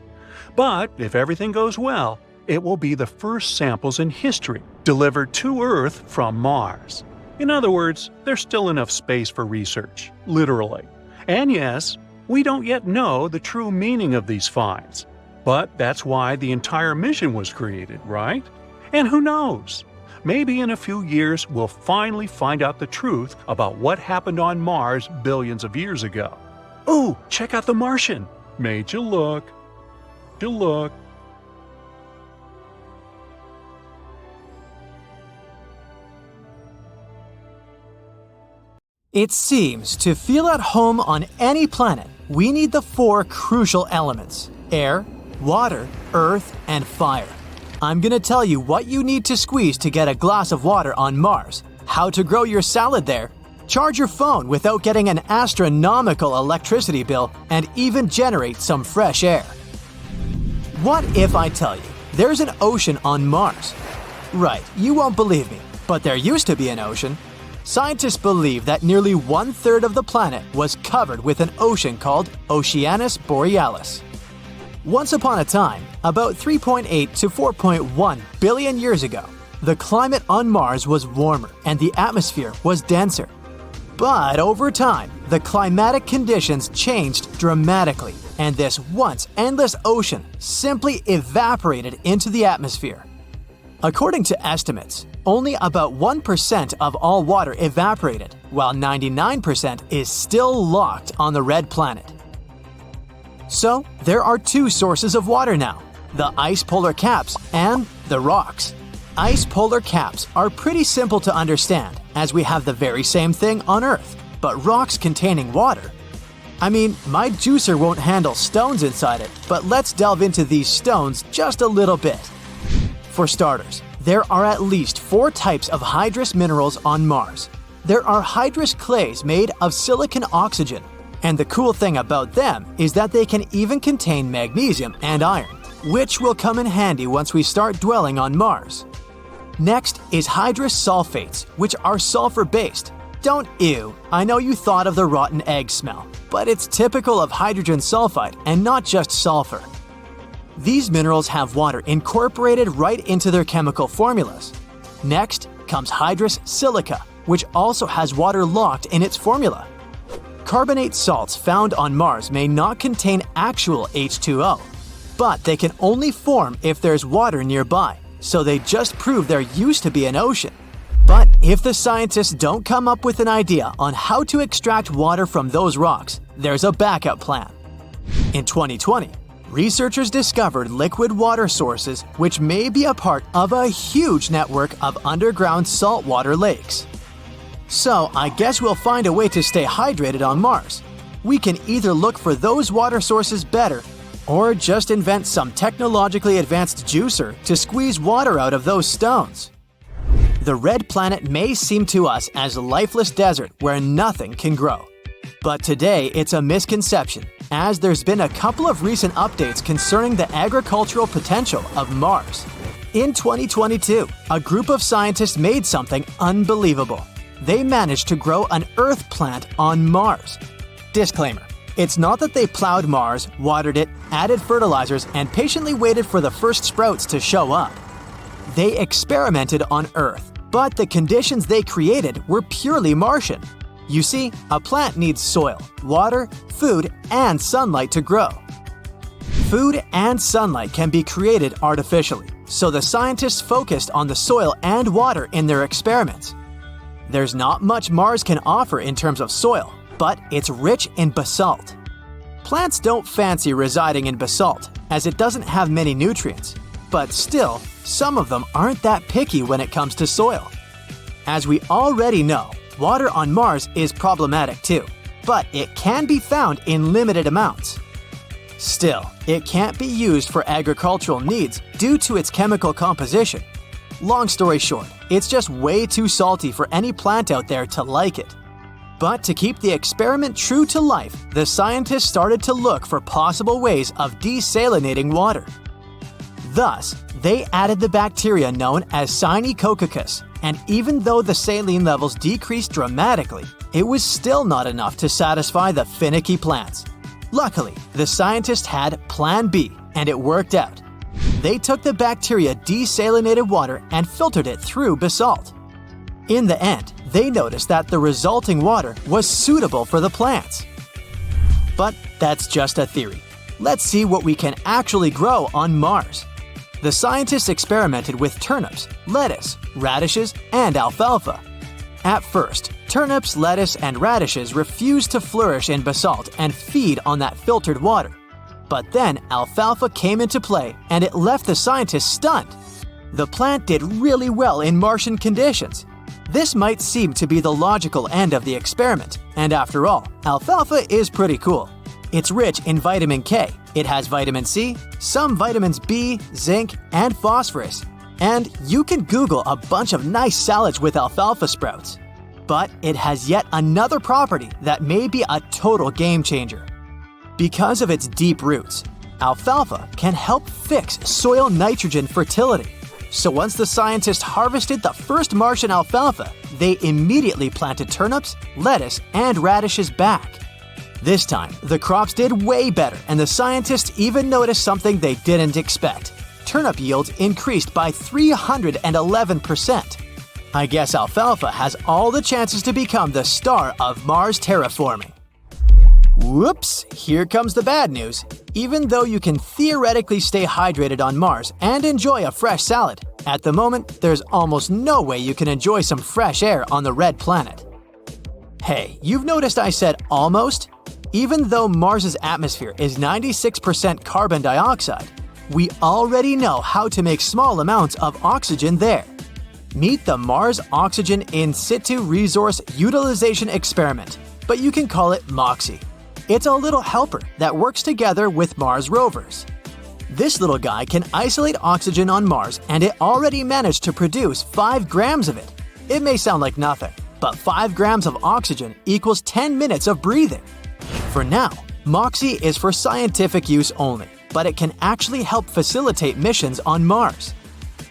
But if everything goes well, it will be the first samples in history delivered to Earth from Mars. In other words, there's still enough space for research, literally. And yes, we don't yet know the true meaning of these finds. But that's why the entire mission was created, right? And who knows? Maybe in a few years we'll finally find out the truth about what happened on Mars billions of years ago. Ooh, check out the Martian! Made you look. It seems to feel at home on any planet, we need the 4 crucial elements: air, water, earth, and fire. I'm gonna tell you what you need to squeeze to get a glass of water on Mars, how to grow your salad there, charge your phone without getting an astronomical electricity bill, and even generate some fresh air. What if I tell you there's an ocean on Mars? Right, you won't believe me, but there used to be an ocean. Scientists believe that nearly 1/3 of the planet was covered with an ocean called Oceanus Borealis. Once upon a time, about 3.8 to 4.1 billion years ago, the climate on Mars was warmer and the atmosphere was denser. But over time, the climatic conditions changed dramatically, and this once endless ocean simply evaporated into the atmosphere. According to estimates, only about 1% of all water evaporated, while 99% is still locked on the red planet. So, there are 2 sources of water now: the ice polar caps and the rocks. Ice polar caps are pretty simple to understand, as we have the very same thing on Earth, but rocks containing water. I mean, my juicer won't handle stones inside it, but let's delve into these stones just a little bit. For starters, there are at least 4 types of hydrous minerals on Mars. There are hydrous clays made of silicon oxygen, and the cool thing about them is that they can even contain magnesium and iron, which will come in handy once we start dwelling on Mars. Next is hydrous sulfates, which are sulfur-based. Don't ew, I know you thought of the rotten egg smell, but it's typical of hydrogen sulfide and not just sulfur. These minerals have water incorporated right into their chemical formulas. Next comes hydrous silica, which also has water locked in its formula. Carbonate salts found on Mars may not contain actual H2O, but they can only form if there's water nearby, so they just prove there used to be an ocean. But if the scientists don't come up with an idea on how to extract water from those rocks, there's a backup plan. In 2020, researchers discovered liquid water sources which may be a part of a huge network of underground saltwater lakes. So I guess we'll find a way to stay hydrated on Mars. We can either look for those water sources better, or just invent some technologically advanced juicer to squeeze water out of those stones. The red planet may seem to us as a lifeless desert where nothing can grow. But today it's a misconception, as there's been a couple of recent updates concerning the agricultural potential of Mars. In 2022, a group of scientists made something unbelievable. They managed to grow an Earth plant on Mars. Disclaimer: it's not that they plowed Mars, watered it, added fertilizers, and patiently waited for the first sprouts to show up. They experimented on Earth, but the conditions they created were purely Martian. You see, a plant needs soil, water, food, and sunlight to grow. Food and sunlight can be created artificially, so the scientists focused on the soil and water in their experiments. There's not much Mars can offer in terms of soil, but it's rich in basalt. Plants don't fancy residing in basalt, as it doesn't have many nutrients. But still, some of them aren't that picky when it comes to soil. As we already know, water on Mars is problematic too, but it can be found in limited amounts. Still, it can't be used for agricultural needs due to its chemical composition. Long story short, it's just way too salty for any plant out there to like it. But to keep the experiment true to life, the scientists started to look for possible ways of desalinating water. Thus, they added the bacteria known as Synechococcus, and even though the saline levels decreased dramatically, it was still not enough to satisfy the finicky plants. Luckily, the scientists had Plan B, and it worked out. They took the bacteria desalinated water and filtered it through basalt. In the end, they noticed that the resulting water was suitable for the plants. But that's just a theory. Let's see what we can actually grow on Mars. The scientists experimented with turnips, lettuce, radishes, and alfalfa. At first, turnips, lettuce, and radishes refused to flourish in basalt and feed on that filtered water. But then alfalfa came into play, and it left the scientists stunned. The plant did really well in Martian conditions. This might seem to be the logical end of the experiment, and after all, alfalfa is pretty cool. It's rich in vitamin K, it has vitamin C, some vitamins B, zinc, and phosphorus. And you can Google a bunch of nice salads with alfalfa sprouts. But it has yet another property that may be a total game changer. Because of its deep roots, alfalfa can help fix soil nitrogen fertility. So once the scientists harvested the first Martian alfalfa, they immediately planted turnips, lettuce, and radishes back. This time, the crops did way better, and the scientists even noticed something they didn't expect. Turnip yields increased by 311%. I guess alfalfa has all the chances to become the star of Mars terraforming. Whoops, here comes the bad news. Even though you can theoretically stay hydrated on Mars and enjoy a fresh salad, at the moment, there's almost no way you can enjoy some fresh air on the red planet. Hey, you've noticed I said almost? Even though Mars's atmosphere is 96% carbon dioxide, we already know how to make small amounts of oxygen there. Meet the Mars Oxygen In Situ Resource Utilization Experiment, but you can call it MOXIE. It's a little helper that works together with Mars rovers. This little guy can isolate oxygen on Mars, and it already managed to produce 5 grams of it. It may sound like nothing, but 5 grams of oxygen equals 10 minutes of breathing. For now, MOXIE is for scientific use only, but it can actually help facilitate missions on Mars.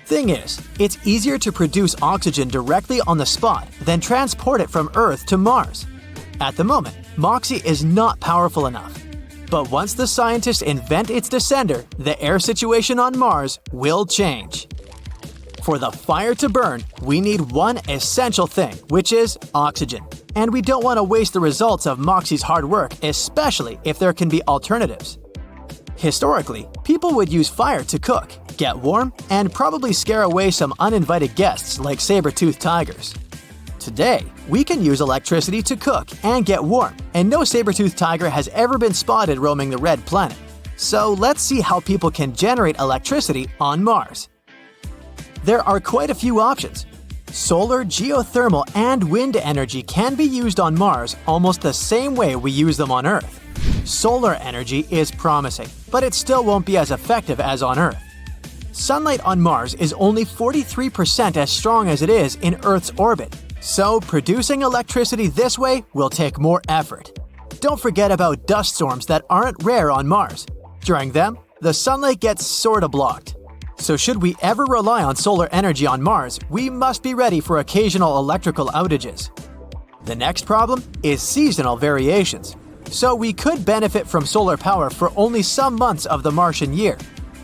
Thing is, it's easier to produce oxygen directly on the spot than transport it from Earth to Mars. At the moment, MOXIE is not powerful enough. But once the scientists invent its descender, the air situation on Mars will change. For the fire to burn, we need one essential thing, which is oxygen. And we don't want to waste the results of Moxie's hard work, especially if there can be alternatives. Historically, people would use fire to cook, get warm, and probably scare away some uninvited guests like saber-toothed tigers. Today, we can use electricity to cook and get warm, and no saber-toothed tiger has ever been spotted roaming the red planet. So let's see how people can generate electricity on Mars. There are quite a few options. Solar, geothermal, and wind energy can be used on Mars almost the same way we use them on Earth. Solar energy is promising, but it still won't be as effective as on Earth. Sunlight on Mars is only 43% as strong as it is in Earth's orbit, so producing electricity this way will take more effort. Don't forget about dust storms that aren't rare on Mars. During them, the sunlight gets sorta blocked. So should we ever rely on solar energy on Mars, we must be ready for occasional electrical outages. The next problem is seasonal variations. So we could benefit from solar power for only some months of the Martian year.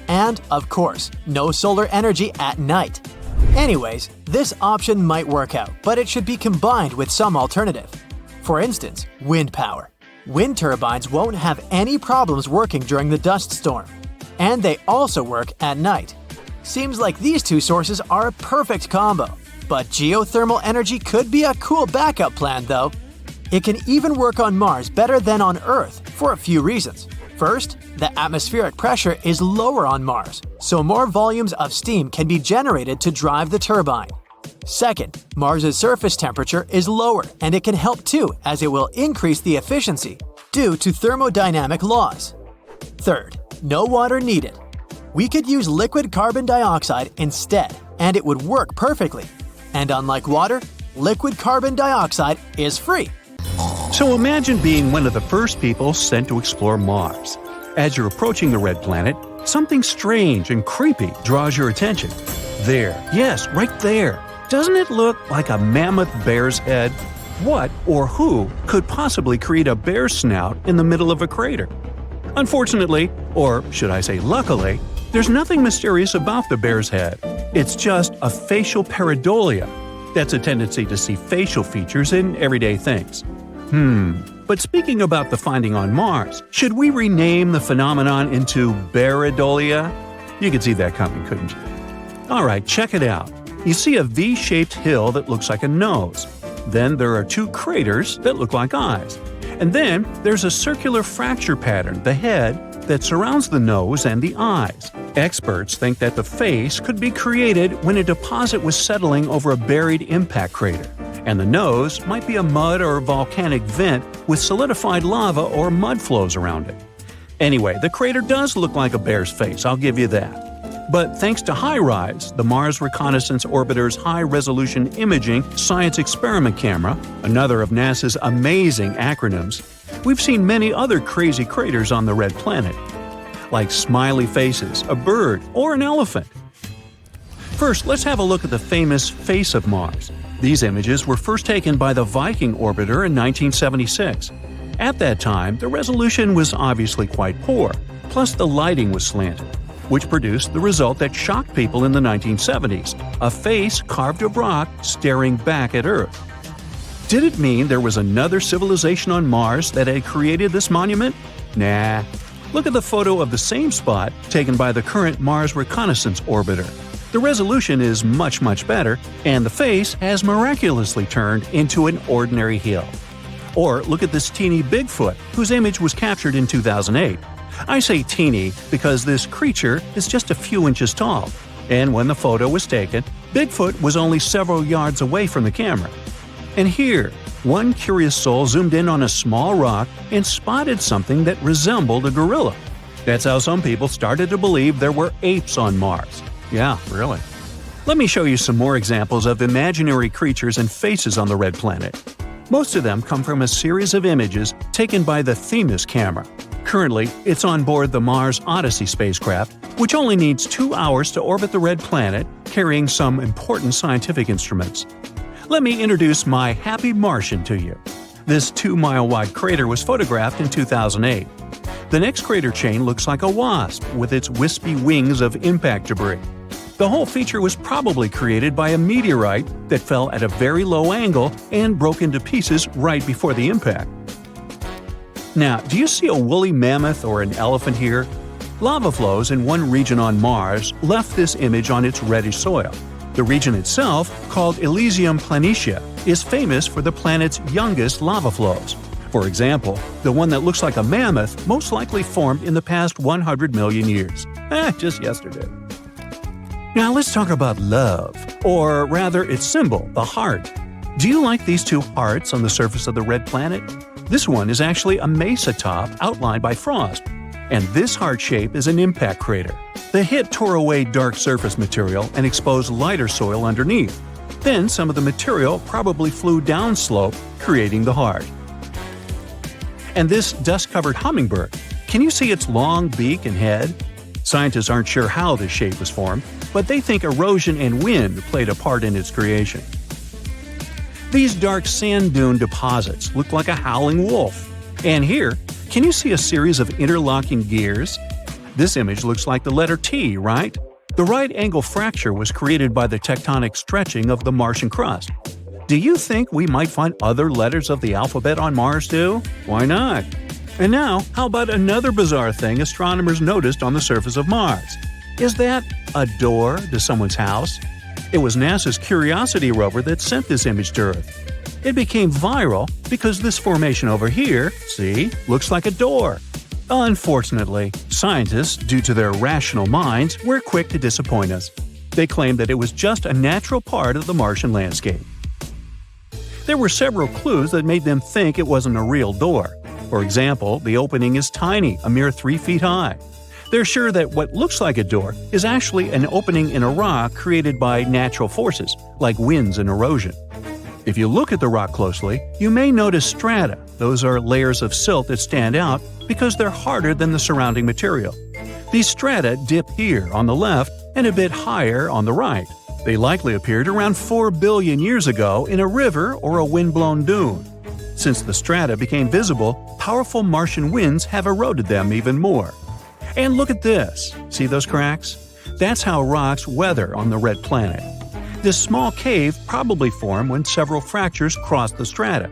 And, of course, no solar energy at night. Anyways, this option might work out, but it should be combined with some alternative. For instance, wind power. Wind turbines won't have any problems working during the dust storm. And they also work at night. Seems like these two sources are a perfect combo. But geothermal energy could be a cool backup plan, though. It can even work on Mars better than on Earth for a few reasons. First, the atmospheric pressure is lower on Mars, so more volumes of steam can be generated to drive the turbine. Second, Mars's surface temperature is lower, and it can help too, as it will increase the efficiency due to thermodynamic laws. Third, no water needed. We could use liquid carbon dioxide instead, and it would work perfectly. And unlike water, liquid carbon dioxide is free. So imagine being one of the first people sent to explore Mars. As you're approaching the red planet, something strange and creepy draws your attention. There, yes, right there. Doesn't it look like a mammoth bear's head? What or who could possibly create a bear's snout in the middle of a crater? Unfortunately, or should I say luckily, there's nothing mysterious about the bear's head. It's just a facial pareidolia. That's a tendency to see facial features in everyday things. But speaking about the finding on Mars, should we rename the phenomenon into Pareidolia? You could see that coming, couldn't you? Alright, check it out. You see a V-shaped hill that looks like a nose. Then there are two craters that look like eyes. And then there's a circular fracture pattern, the head, that surrounds the nose and the eyes. Experts think that the face could be created when a deposit was settling over a buried impact crater, and the nose might be a mud or volcanic vent with solidified lava or mud flows around it. Anyway, the crater does look like a bear's face, I'll give you that. But thanks to HiRISE, the Mars Reconnaissance Orbiter's high-resolution imaging science experiment camera, another of NASA's amazing acronyms, we've seen many other crazy craters on the red planet, like smiley faces, a bird, or an elephant. First, let's have a look at the famous face of Mars. These images were first taken by the Viking orbiter in 1976. At that time, the resolution was obviously quite poor, plus the lighting was slanted, which produced the result that shocked people in the 1970s, a face carved of rock staring back at Earth. Did it mean there was another civilization on Mars that had created this monument? Nah. Look at the photo of the same spot taken by the current Mars Reconnaissance Orbiter. The resolution is much, much better, and the face has miraculously turned into an ordinary hill. Or look at this teeny Bigfoot, whose image was captured in 2008. I say teeny because this creature is just a few inches tall, and when the photo was taken, Bigfoot was only several yards away from the camera. And here, one curious soul zoomed in on a small rock and spotted something that resembled a gorilla. That's how some people started to believe there were apes on Mars. Yeah, really. Let me show you some more examples of imaginary creatures and faces on the red planet. Most of them come from a series of images taken by the Themis camera. Currently, it's on board the Mars Odyssey spacecraft, which only needs 2 hours to orbit the red planet, carrying some important scientific instruments. Let me introduce my happy Martian to you. This 2-mile-wide crater was photographed in 2008. The next crater chain looks like a wasp with its wispy wings of impact debris. The whole feature was probably created by a meteorite that fell at a very low angle and broke into pieces right before the impact. Now, do you see a woolly mammoth or an elephant here? Lava flows in one region on Mars left this image on its reddish soil. The region itself, called Elysium Planitia, is famous for the planet's youngest lava flows. For example, the one that looks like a mammoth most likely formed in the past 100 million years. Just yesterday. Now let's talk about love, or rather its symbol, the heart. Do you like these two hearts on the surface of the red planet? This one is actually a mesa top outlined by frost, and this heart shape is an impact crater. The hit tore away dark surface material and exposed lighter soil underneath. Then some of the material probably flew downslope, creating the heart. And this dust-covered hummingbird, can you see its long beak and head? Scientists aren't sure how this shape was formed, but they think erosion and wind played a part in its creation. These dark sand dune deposits look like a howling wolf. And here, can you see a series of interlocking gears? This image looks like the letter T, right? The right angle fracture was created by the tectonic stretching of the Martian crust. Do you think we might find other letters of the alphabet on Mars too? Why not? And now, how about another bizarre thing astronomers noticed on the surface of Mars? Is that a door to someone's house? It was NASA's Curiosity rover that sent this image to Earth. It became viral because this formation over here, see, looks like a door. Unfortunately, scientists, due to their rational minds, were quick to disappoint us. They claimed that it was just a natural part of the Martian landscape. There were several clues that made them think it wasn't a real door. For example, the opening is tiny, a mere 3 feet high. They're sure that what looks like a door is actually an opening in a rock created by natural forces, like winds and erosion. If you look at the rock closely, you may notice strata. Those are layers of silt that stand out because they're harder than the surrounding material. These strata dip here on the left and a bit higher on the right. They likely appeared around 4 billion years ago in a river or a wind-blown dune. Since the strata became visible, powerful Martian winds have eroded them even more. And look at this. See those cracks? That's how rocks weather on the red planet. This small cave probably formed when several fractures crossed the strata.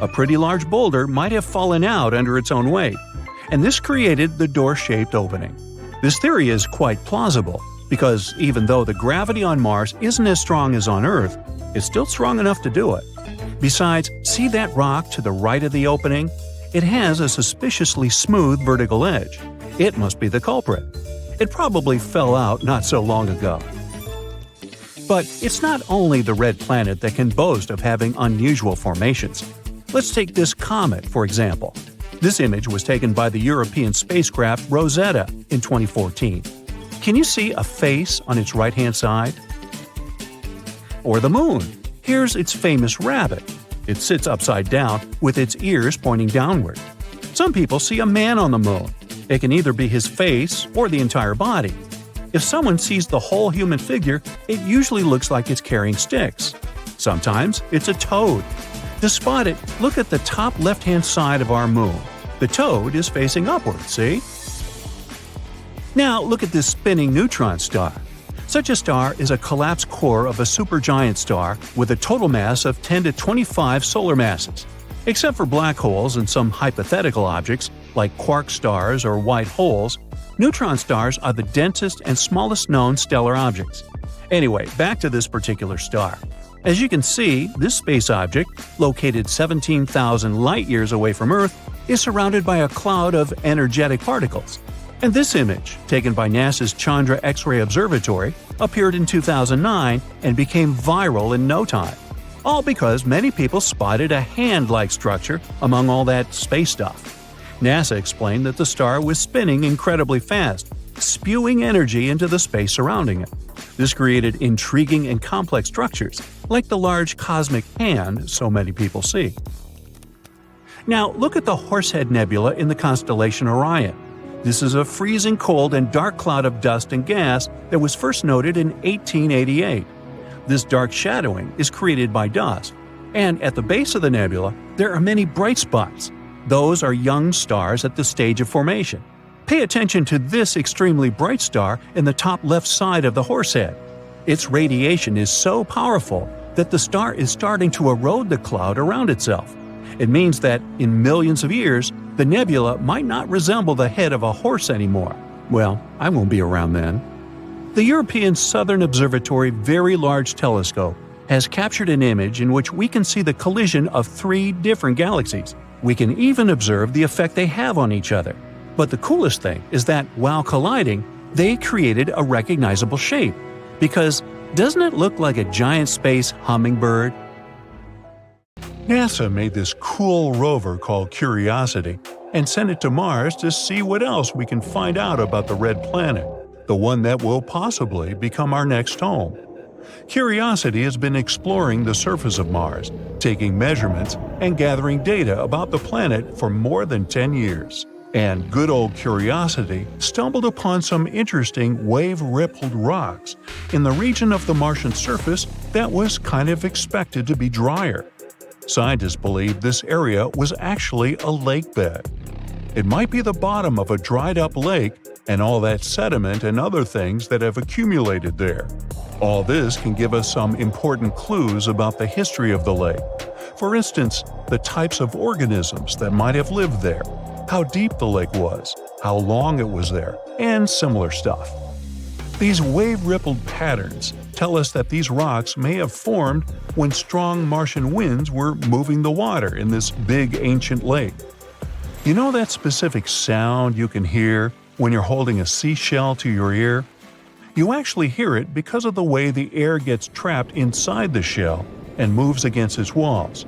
A pretty large boulder might have fallen out under its own weight, and this created the door-shaped opening. This theory is quite plausible, because even though the gravity on Mars isn't as strong as on Earth, it's still strong enough to do it. Besides, see that rock to the right of the opening? It has a suspiciously smooth vertical edge. It must be the culprit. It probably fell out not so long ago. But it's not only the red planet that can boast of having unusual formations. Let's take this comet, for example. This image was taken by the European spacecraft Rosetta in 2014. Can you see a face on its right-hand side? Or the moon. Here's its famous rabbit. It sits upside down with its ears pointing downward. Some people see a man on the moon. It can either be his face or the entire body. If someone sees the whole human figure, it usually looks like it's carrying sticks. Sometimes it's a toad. To spot it, look at the top left-hand side of our moon. The toad is facing upward, see? Now look at this spinning neutron star. Such a star is a collapsed core of a supergiant star with a total mass of 10 to 25 solar masses. Except for black holes and some hypothetical objects, like quark stars or white holes, neutron stars are the densest and smallest known stellar objects. Anyway, back to this particular star. As you can see, this space object, located 17,000 light-years away from Earth, is surrounded by a cloud of energetic particles. And this image, taken by NASA's Chandra X-ray Observatory, appeared in 2009 and became viral in no time. All because many people spotted a hand-like structure among all that space stuff. NASA explained that the star was spinning incredibly fast, spewing energy into the space surrounding it. This created intriguing and complex structures, like the large cosmic hand so many people see. Now look at the Horsehead Nebula in the constellation Orion. This is a freezing cold and dark cloud of dust and gas that was first noted in 1888. This dark shadowing is created by dust, and at the base of the nebula, there are many bright spots. Those are young stars at the stage of formation. Pay attention to this extremely bright star in the top left side of the Horsehead. Its radiation is so powerful that the star is starting to erode the cloud around itself. It means that, in millions of years, the nebula might not resemble the head of a horse anymore. Well, I won't be around then. The European Southern Observatory Very Large Telescope has captured an image in which we can see the collision of 3 different galaxies. We can even observe the effect they have on each other. But the coolest thing is that, while colliding, they created a recognizable shape. Because doesn't it look like a giant space hummingbird? NASA made this cool rover called Curiosity and sent it to Mars to see what else we can find out about the red planet, the one that will possibly become our next home. Curiosity has been exploring the surface of Mars, taking measurements and gathering data about the planet for more than 10 years. And good old Curiosity stumbled upon some interesting wave-rippled rocks in the region of the Martian surface that was kind of expected to be drier. Scientists believe this area was actually a lake bed. It might be the bottom of a dried-up lake and all that sediment and other things that have accumulated there. All this can give us some important clues about the history of the lake. For instance, the types of organisms that might have lived there, how deep the lake was, how long it was there, and similar stuff. These wave-rippled patterns tell us that these rocks may have formed when strong Martian winds were moving the water in this big ancient lake. You know that specific sound you can hear when you're holding a seashell to your ear? You actually hear it because of the way the air gets trapped inside the shell and moves against its walls.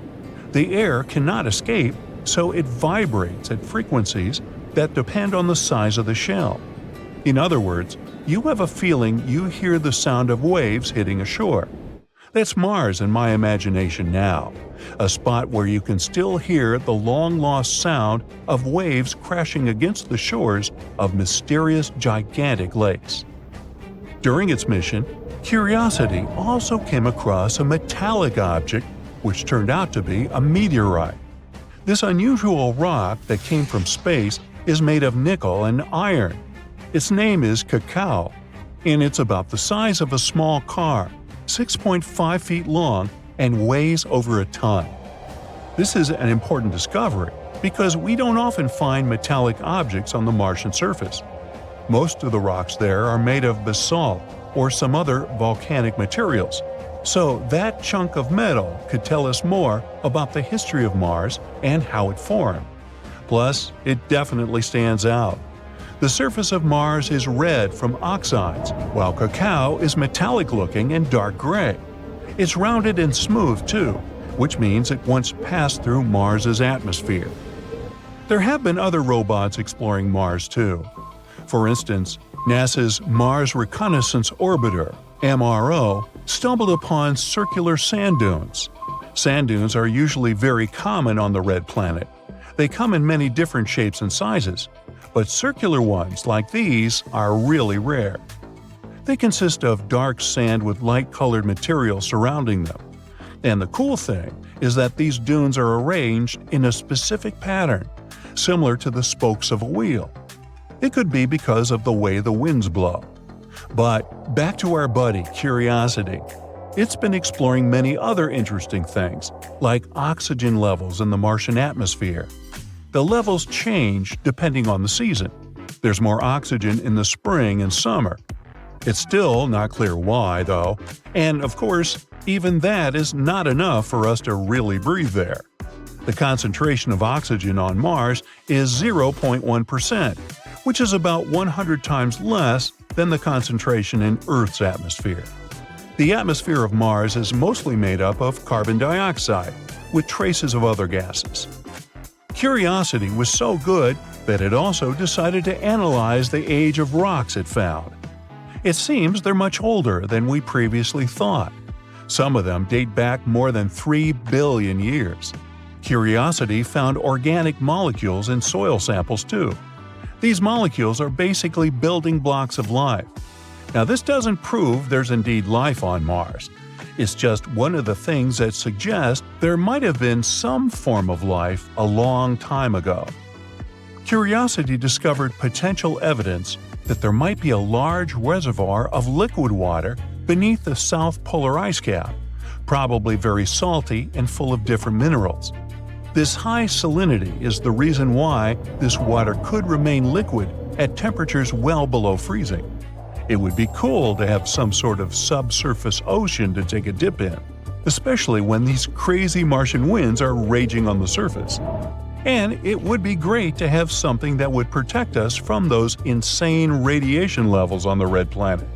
The air cannot escape, so it vibrates at frequencies that depend on the size of the shell. In other words, you have a feeling you hear the sound of waves hitting a shore. That's Mars in my imagination now, a spot where you can still hear the long-lost sound of waves crashing against the shores of mysterious gigantic lakes. During its mission, Curiosity also came across a metallic object which turned out to be a meteorite. This unusual rock that came from space is made of nickel and iron. Its name is Cacao, and it's about the size of a small car, 6.5 feet long, and weighs over a ton. This is an important discovery because we don't often find metallic objects on the Martian surface. Most of the rocks there are made of basalt or some other volcanic materials, so that chunk of metal could tell us more about the history of Mars and how it formed. Plus, it definitely stands out. The surface of Mars is red from oxides, while Cacao is metallic-looking and dark gray. It's rounded and smooth, too, which means it once passed through Mars's atmosphere. There have been other robots exploring Mars, too. For instance, NASA's Mars Reconnaissance Orbiter, MRO, stumbled upon circular sand dunes. Sand dunes are usually very common on the red planet. They come in many different shapes and sizes, but circular ones like these are really rare. They consist of dark sand with light-colored material surrounding them. And the cool thing is that these dunes are arranged in a specific pattern, similar to the spokes of a wheel. It could be because of the way the winds blow. But back to our buddy, Curiosity. It's been exploring many other interesting things, like oxygen levels in the Martian atmosphere. The levels change depending on the season. There's more oxygen in the spring and summer. It's still not clear why, though, and of course, even that is not enough for us to really breathe there. The concentration of oxygen on Mars is 0.1%, which is about 100 times less than the concentration in Earth's atmosphere. The atmosphere of Mars is mostly made up of carbon dioxide, with traces of other gases. Curiosity was so good that it also decided to analyze the age of rocks it found. It seems they're much older than we previously thought. Some of them date back more than 3 billion years. Curiosity found organic molecules in soil samples too. These molecules are basically building blocks of life. Now, this doesn't prove there's indeed life on Mars. It's just one of the things that suggests there might have been some form of life a long time ago. Curiosity discovered potential evidence that there might be a large reservoir of liquid water beneath the south polar ice cap, probably very salty and full of different minerals. This high salinity is the reason why this water could remain liquid at temperatures well below freezing. It would be cool to have some sort of subsurface ocean to take a dip in, especially when these crazy Martian winds are raging on the surface. And it would be great to have something that would protect us from those insane radiation levels on the red planet.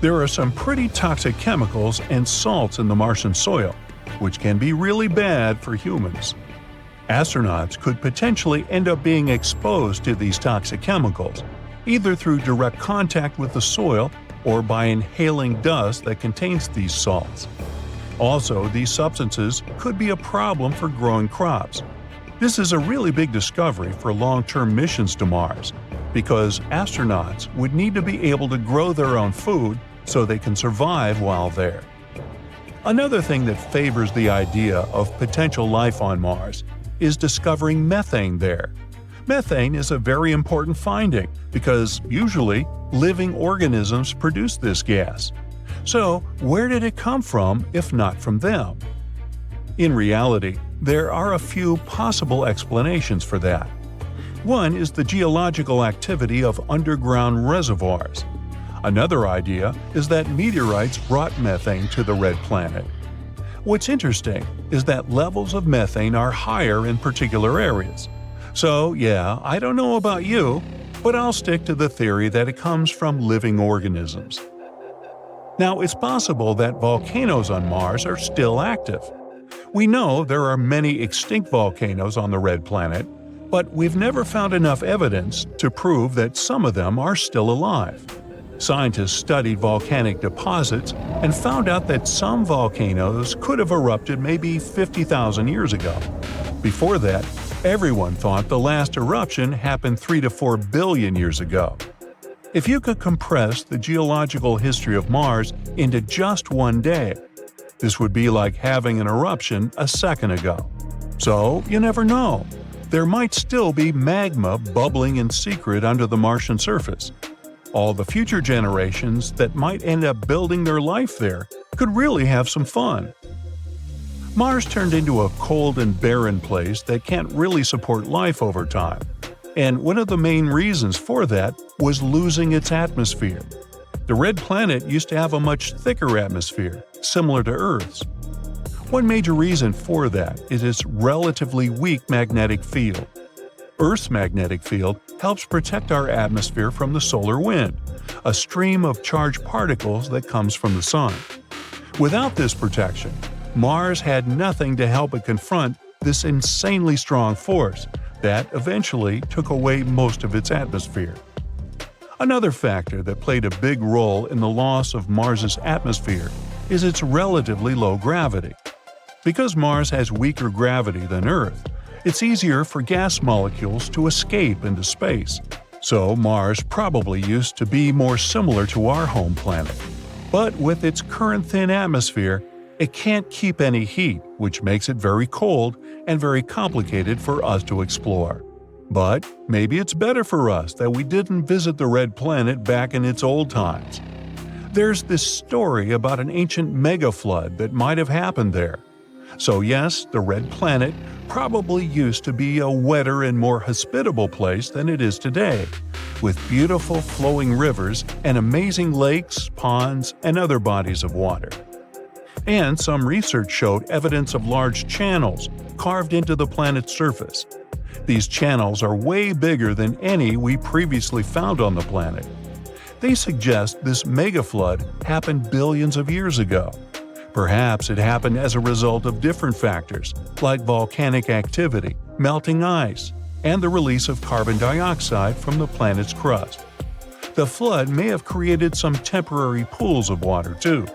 There are some pretty toxic chemicals and salts in the Martian soil, which can be really bad for humans. Astronauts could potentially end up being exposed to these toxic chemicals, either through direct contact with the soil or by inhaling dust that contains these salts. Also, these substances could be a problem for growing crops. This is a really big discovery for long-term missions to Mars, because astronauts would need to be able to grow their own food so they can survive while there. Another thing that favors the idea of potential life on Mars is discovering methane there. Methane is a very important finding because usually living organisms produce this gas. So, where did it come from if not from them? In reality, there are a few possible explanations for that. One is the geological activity of underground reservoirs. Another idea is that meteorites brought methane to the red planet. What's interesting is that levels of methane are higher in particular areas. So, yeah, I don't know about you, but I'll stick to the theory that it comes from living organisms. Now, it's possible that volcanoes on Mars are still active. We know there are many extinct volcanoes on the red planet, but we've never found enough evidence to prove that some of them are still alive. Scientists studied volcanic deposits and found out that some volcanoes could have erupted maybe 50,000 years ago. Before that, everyone thought the last eruption happened 3 to 4 billion years ago. If you could compress the geological history of Mars into just one day, this would be like having an eruption a second ago. So, you never know. There might still be magma bubbling in secret under the Martian surface. All the future generations that might end up building their life there could really have some fun. Mars turned into a cold and barren place that can't really support life over time. And one of the main reasons for that was losing its atmosphere. The red planet used to have a much thicker atmosphere, similar to Earth's. One major reason for that is its relatively weak magnetic field. Earth's magnetic field helps protect our atmosphere from the solar wind, a stream of charged particles that comes from the sun. Without this protection, Mars had nothing to help it confront this insanely strong force that eventually took away most of its atmosphere. Another factor that played a big role in the loss of Mars's atmosphere is its relatively low gravity. Because Mars has weaker gravity than Earth, it's easier for gas molecules to escape into space. So Mars probably used to be more similar to our home planet. But with its current thin atmosphere, it can't keep any heat, which makes it very cold and very complicated for us to explore. But maybe it's better for us that we didn't visit the red planet back in its old times. There's this story about an ancient megaflood that might have happened there. So yes, the red planet probably used to be a wetter and more hospitable place than it is today, with beautiful flowing rivers and amazing lakes, ponds, and other bodies of water. And some research showed evidence of large channels carved into the planet's surface. These channels are way bigger than any we previously found on the planet. They suggest this megaflood happened billions of years ago. Perhaps it happened as a result of different factors, like volcanic activity, melting ice, and the release of carbon dioxide from the planet's crust. The flood may have created some temporary pools of water, too.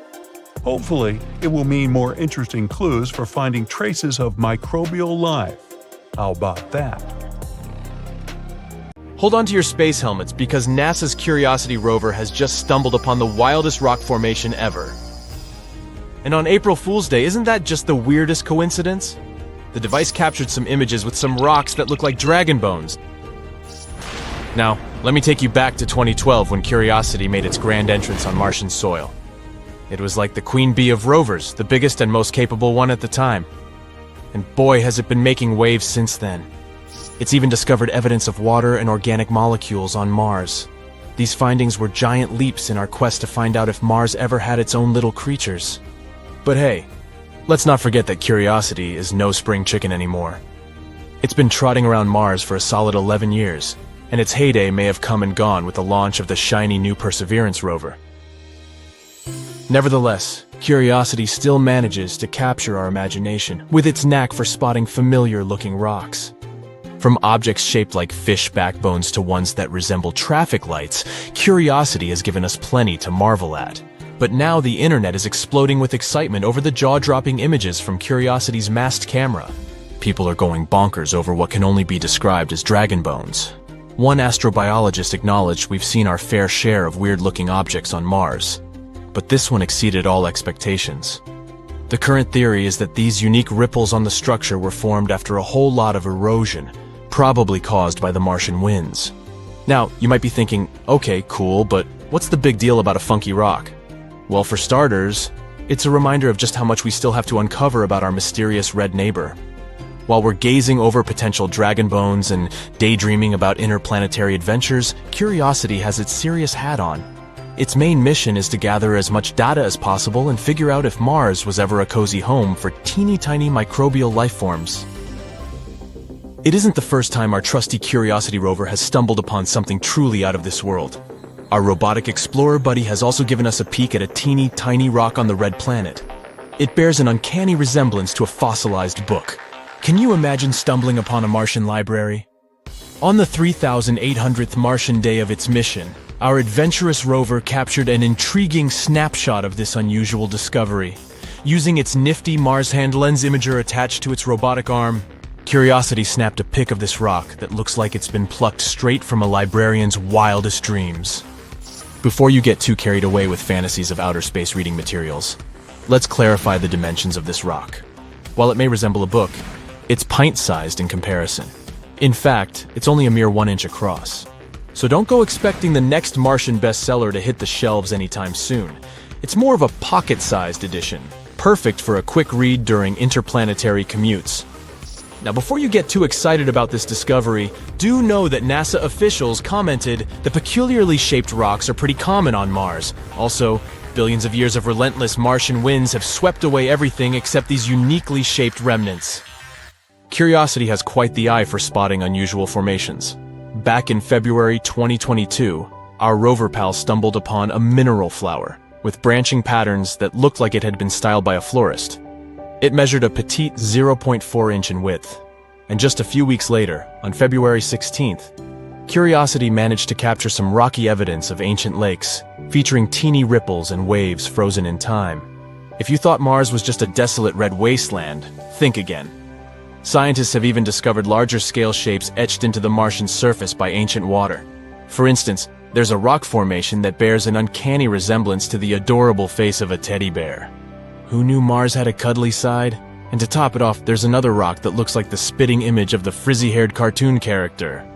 Hopefully, it will mean more interesting clues for finding traces of microbial life. How about that? Hold on to your space helmets because NASA's Curiosity rover has just stumbled upon the wildest rock formation ever. And on April Fool's Day, isn't that just the weirdest coincidence? The device captured some images with some rocks that look like dragon bones. Now, let me take you back to 2012 when Curiosity made its grand entrance on Martian soil. It was like the queen bee of rovers, the biggest and most capable one at the time. And boy, has it been making waves since then. It's even discovered evidence of water and organic molecules on Mars. These findings were giant leaps in our quest to find out if Mars ever had its own little creatures. But hey, let's not forget that Curiosity is no spring chicken anymore. It's been trotting around Mars for a solid 11 years, and its heyday may have come and gone with the launch of the shiny new Perseverance rover. Nevertheless, Curiosity still manages to capture our imagination with its knack for spotting familiar-looking rocks. From objects shaped like fish backbones to ones that resemble traffic lights, Curiosity has given us plenty to marvel at. But now the internet is exploding with excitement over the jaw-dropping images from Curiosity's masked camera. People are going bonkers over what can only be described as dragon bones. One astrobiologist acknowledged we've seen our fair share of weird-looking objects on Mars, but this one exceeded all expectations. The current theory is that these unique ripples on the structure were formed after a whole lot of erosion, probably caused by the Martian winds. Now, you might be thinking, okay, cool, but what's the big deal about a funky rock? Well, for starters, it's a reminder of just how much we still have to uncover about our mysterious red neighbor. While we're gazing over potential dragon bones and daydreaming about interplanetary adventures, Curiosity has its serious hat on. Its main mission is to gather as much data as possible and figure out if Mars was ever a cozy home for teeny-tiny microbial life forms. It isn't the first time our trusty Curiosity rover has stumbled upon something truly out of this world. Our robotic explorer buddy has also given us a peek at a teeny-tiny rock on the red planet. It bears an uncanny resemblance to a fossilized book. Can you imagine stumbling upon a Martian library? On the 3,800th Martian day of its mission, our adventurous rover captured an intriguing snapshot of this unusual discovery. Using its nifty Mars-hand lens imager attached to its robotic arm, Curiosity snapped a pic of this rock that looks like it's been plucked straight from a librarian's wildest dreams. Before you get too carried away with fantasies of outer space reading materials, let's clarify the dimensions of this rock. While it may resemble a book, it's pint-sized in comparison. In fact, it's only a mere 1 inch across. So don't go expecting the next Martian bestseller to hit the shelves anytime soon. It's more of a pocket-sized edition, perfect for a quick read during interplanetary commutes. Now, before you get too excited about this discovery, do know that NASA officials commented the peculiarly shaped rocks are pretty common on Mars. Also, billions of years of relentless Martian winds have swept away everything except these uniquely shaped remnants. Curiosity has quite the eye for spotting unusual formations. Back in February 2022, our rover pal stumbled upon a mineral flower with branching patterns that looked like it had been styled by a florist. It measured a petite 0.4 inch in width, and just a few weeks later, on February 16th, Curiosity managed to capture some rocky evidence of ancient lakes, featuring teeny ripples and waves frozen in time. If you thought Mars was just a desolate red wasteland, think again. Scientists have even discovered larger-scale shapes etched into the Martian surface by ancient water. For instance, there's a rock formation that bears an uncanny resemblance to the adorable face of a teddy bear. Who knew Mars had a cuddly side? And to top it off, there's another rock that looks like the spitting image of the frizzy-haired cartoon character.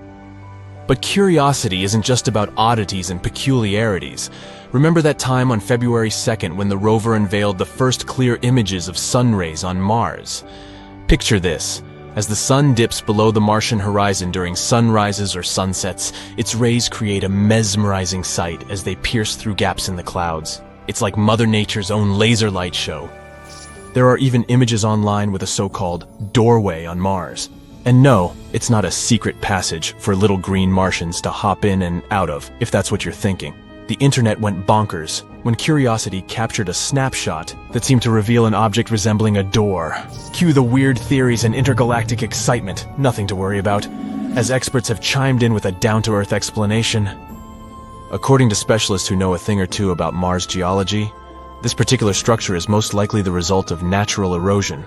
But Curiosity isn't just about oddities and peculiarities. Remember that time on February 2nd when the rover unveiled the first clear images of sun rays on Mars? Picture this. As the sun dips below the Martian horizon during sunrises or sunsets, its rays create a mesmerizing sight as they pierce through gaps in the clouds. It's like Mother Nature's own laser light show. There are even images online with a so-called doorway on Mars. And no, it's not a secret passage for little green Martians to hop in and out of, if that's what you're thinking. The internet went bonkers when Curiosity captured a snapshot that seemed to reveal an object resembling a door. Cue the weird theories and intergalactic excitement, nothing to worry about, as experts have chimed in with a down-to-earth explanation. According to specialists who know a thing or two about Mars geology, this particular structure is most likely the result of natural erosion.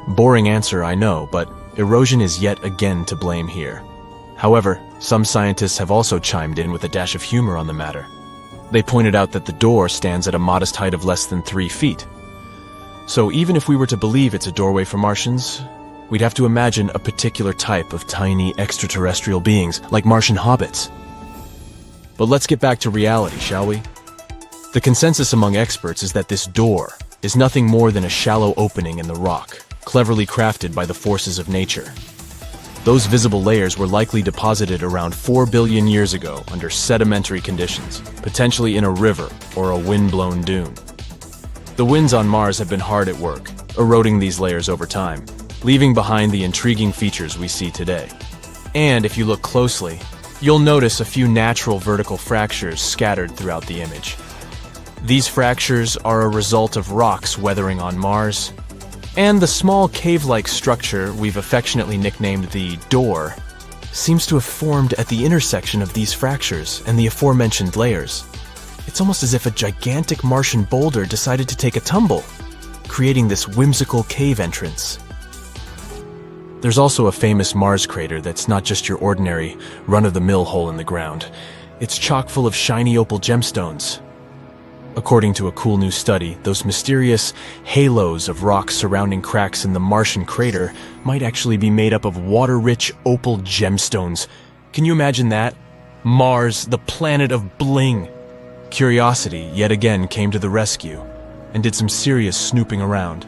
Boring answer, I know, but erosion is yet again to blame here. However, some scientists have also chimed in with a dash of humor on the matter. They pointed out that the door stands at a modest height of less than 3 feet. So even if we were to believe it's a doorway for Martians, we'd have to imagine a particular type of tiny extraterrestrial beings, like Martian hobbits. But let's get back to reality, shall we? The consensus among experts is that this door is nothing more than a shallow opening in the rock, cleverly crafted by the forces of nature. Those visible layers were likely deposited around 4 billion years ago under sedimentary conditions, potentially in a river or a wind-blown dune. The winds on Mars have been hard at work, eroding these layers over time, leaving behind the intriguing features we see today. And if you look closely, you'll notice a few natural vertical fractures scattered throughout the image. These fractures are a result of rocks weathering on Mars, and the small cave-like structure we've affectionately nicknamed the door seems to have formed at the intersection of these fractures and the aforementioned layers. It's almost as if a gigantic Martian boulder decided to take a tumble, creating this whimsical cave entrance. There's also a famous Mars crater that's not just your ordinary, run-of-the-mill hole in the ground. It's chock full of shiny opal gemstones. According to a cool new study, those mysterious halos of rocks surrounding cracks in the Martian crater might actually be made up of water-rich opal gemstones. Can you imagine that? Mars, the planet of bling. Curiosity yet again came to the rescue and did some serious snooping around.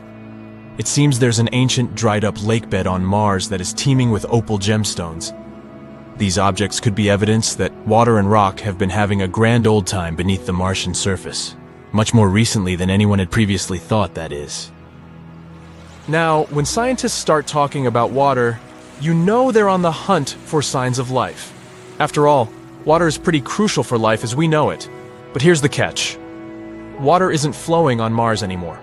It seems there's an ancient dried-up lakebed on Mars that is teeming with opal gemstones. These objects could be evidence that water and rock have been having a grand old time beneath the Martian surface. Much more recently than anyone had previously thought, that is. Now, when scientists start talking about water, you know they're on the hunt for signs of life. After all, water is pretty crucial for life as we know it. But here's the catch. Water isn't flowing on Mars anymore.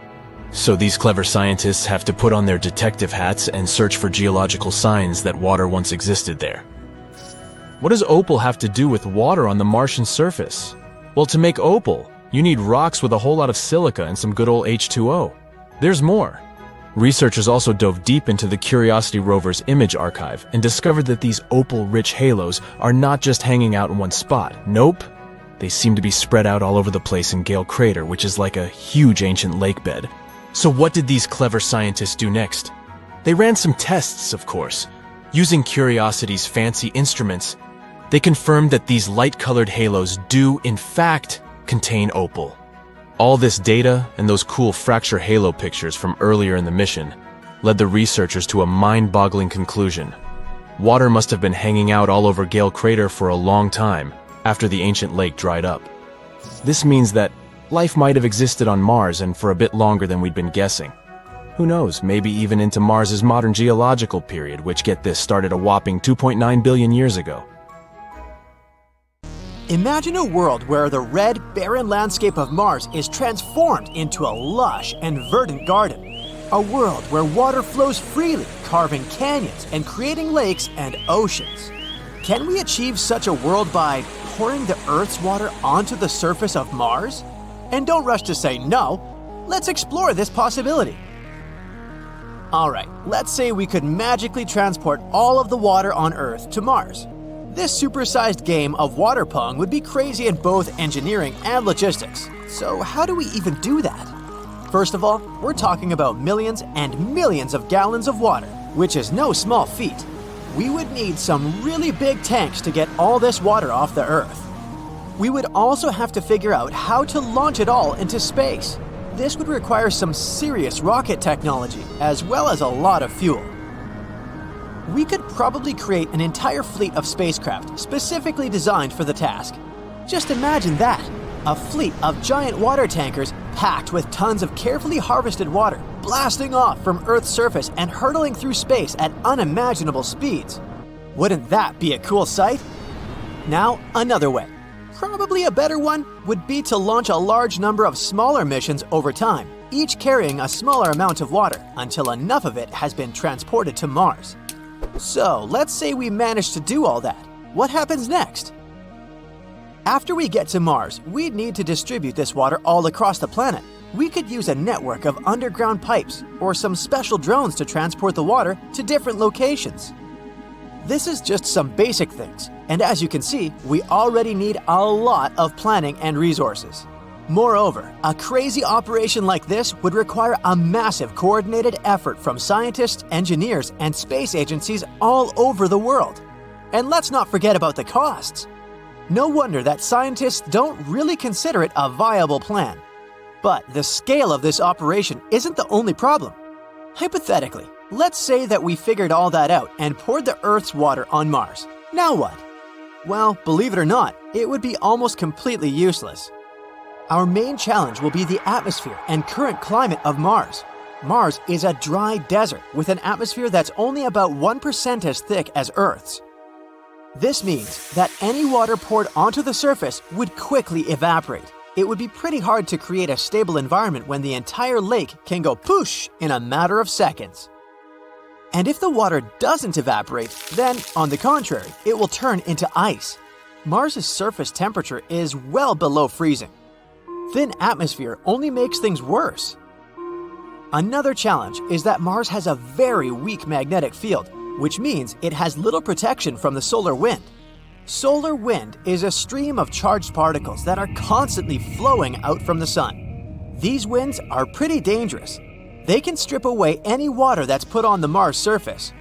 So these clever scientists have to put on their detective hats and search for geological signs that water once existed there. What does opal have to do with water on the Martian surface? Well, to make opal, you need rocks with a whole lot of silica and some good old H2O. There's more. Researchers also dove deep into the Curiosity rover's image archive and discovered that these opal-rich halos are not just hanging out in one spot. Nope. They seem to be spread out all over the place in Gale Crater, which is like a huge ancient lakebed. So what did these clever scientists do next? They ran some tests, of course. Using Curiosity's fancy instruments, they confirmed that these light-colored halos do, in fact, contain opal. All this data and those cool fracture halo pictures from earlier in the mission led the researchers to a mind-boggling conclusion. Water must have been hanging out all over Gale Crater for a long time after the ancient lake dried up. This means that life might have existed on Mars and for a bit longer than we'd been guessing. Who knows, maybe even into Mars's modern geological period, which, get this, started a whopping 2.9 billion years ago. Imagine a world where the red, barren landscape of Mars is transformed into a lush and verdant garden. A world where water flows freely, carving canyons and creating lakes and oceans. Can we achieve such a world by pouring the Earth's water onto the surface of Mars? And don't rush to say no. Let's explore this possibility. Alright, let's say we could magically transport all of the water on Earth to Mars. This supersized game of water pong would be crazy in both engineering and logistics. So how do we even do that? First of all, we're talking about millions and millions of gallons of water, which is no small feat. We would need some really big tanks to get all this water off the Earth. We would also have to figure out how to launch it all into space. This would require some serious rocket technology, as well as a lot of fuel. We could probably create an entire fleet of spacecraft specifically designed for the task. Just imagine that, a fleet of giant water tankers packed with tons of carefully harvested water, blasting off from Earth's surface and hurtling through space at unimaginable speeds. Wouldn't that be a cool sight? Now, another way. Probably a better one would be to launch a large number of smaller missions over time, each carrying a smaller amount of water until enough of it has been transported to Mars. So, let's say we manage to do all that. What happens next? After we get to Mars, we'd need to distribute this water all across the planet. We could use a network of underground pipes or some special drones to transport the water to different locations. This is just some basic things, and as you can see, we already need a lot of planning and resources. Moreover, a crazy operation like this would require a massive coordinated effort from scientists, engineers, and space agencies all over the world. And let's not forget about the costs. No wonder that scientists don't really consider it a viable plan. But the scale of this operation isn't the only problem. Hypothetically, let's say that we figured all that out and poured the Earth's water on Mars. Now what? Well, believe it or not, it would be almost completely useless. Our main challenge will be the atmosphere and current climate of Mars. Mars is a dry desert with an atmosphere that's only about 1% as thick as Earth's. This means that any water poured onto the surface would quickly evaporate. It would be pretty hard to create a stable environment when the entire lake can go poosh in a matter of seconds. And if the water doesn't evaporate, then, on the contrary, it will turn into ice. Mars' surface temperature is well below freezing. Thin atmosphere only makes things worse. Another challenge is that Mars has a very weak magnetic field, which means it has little protection from the solar wind. Solar wind is a stream of charged particles that are constantly flowing out from the sun. These winds are pretty dangerous. They can strip away any water that's put on the Mars surface.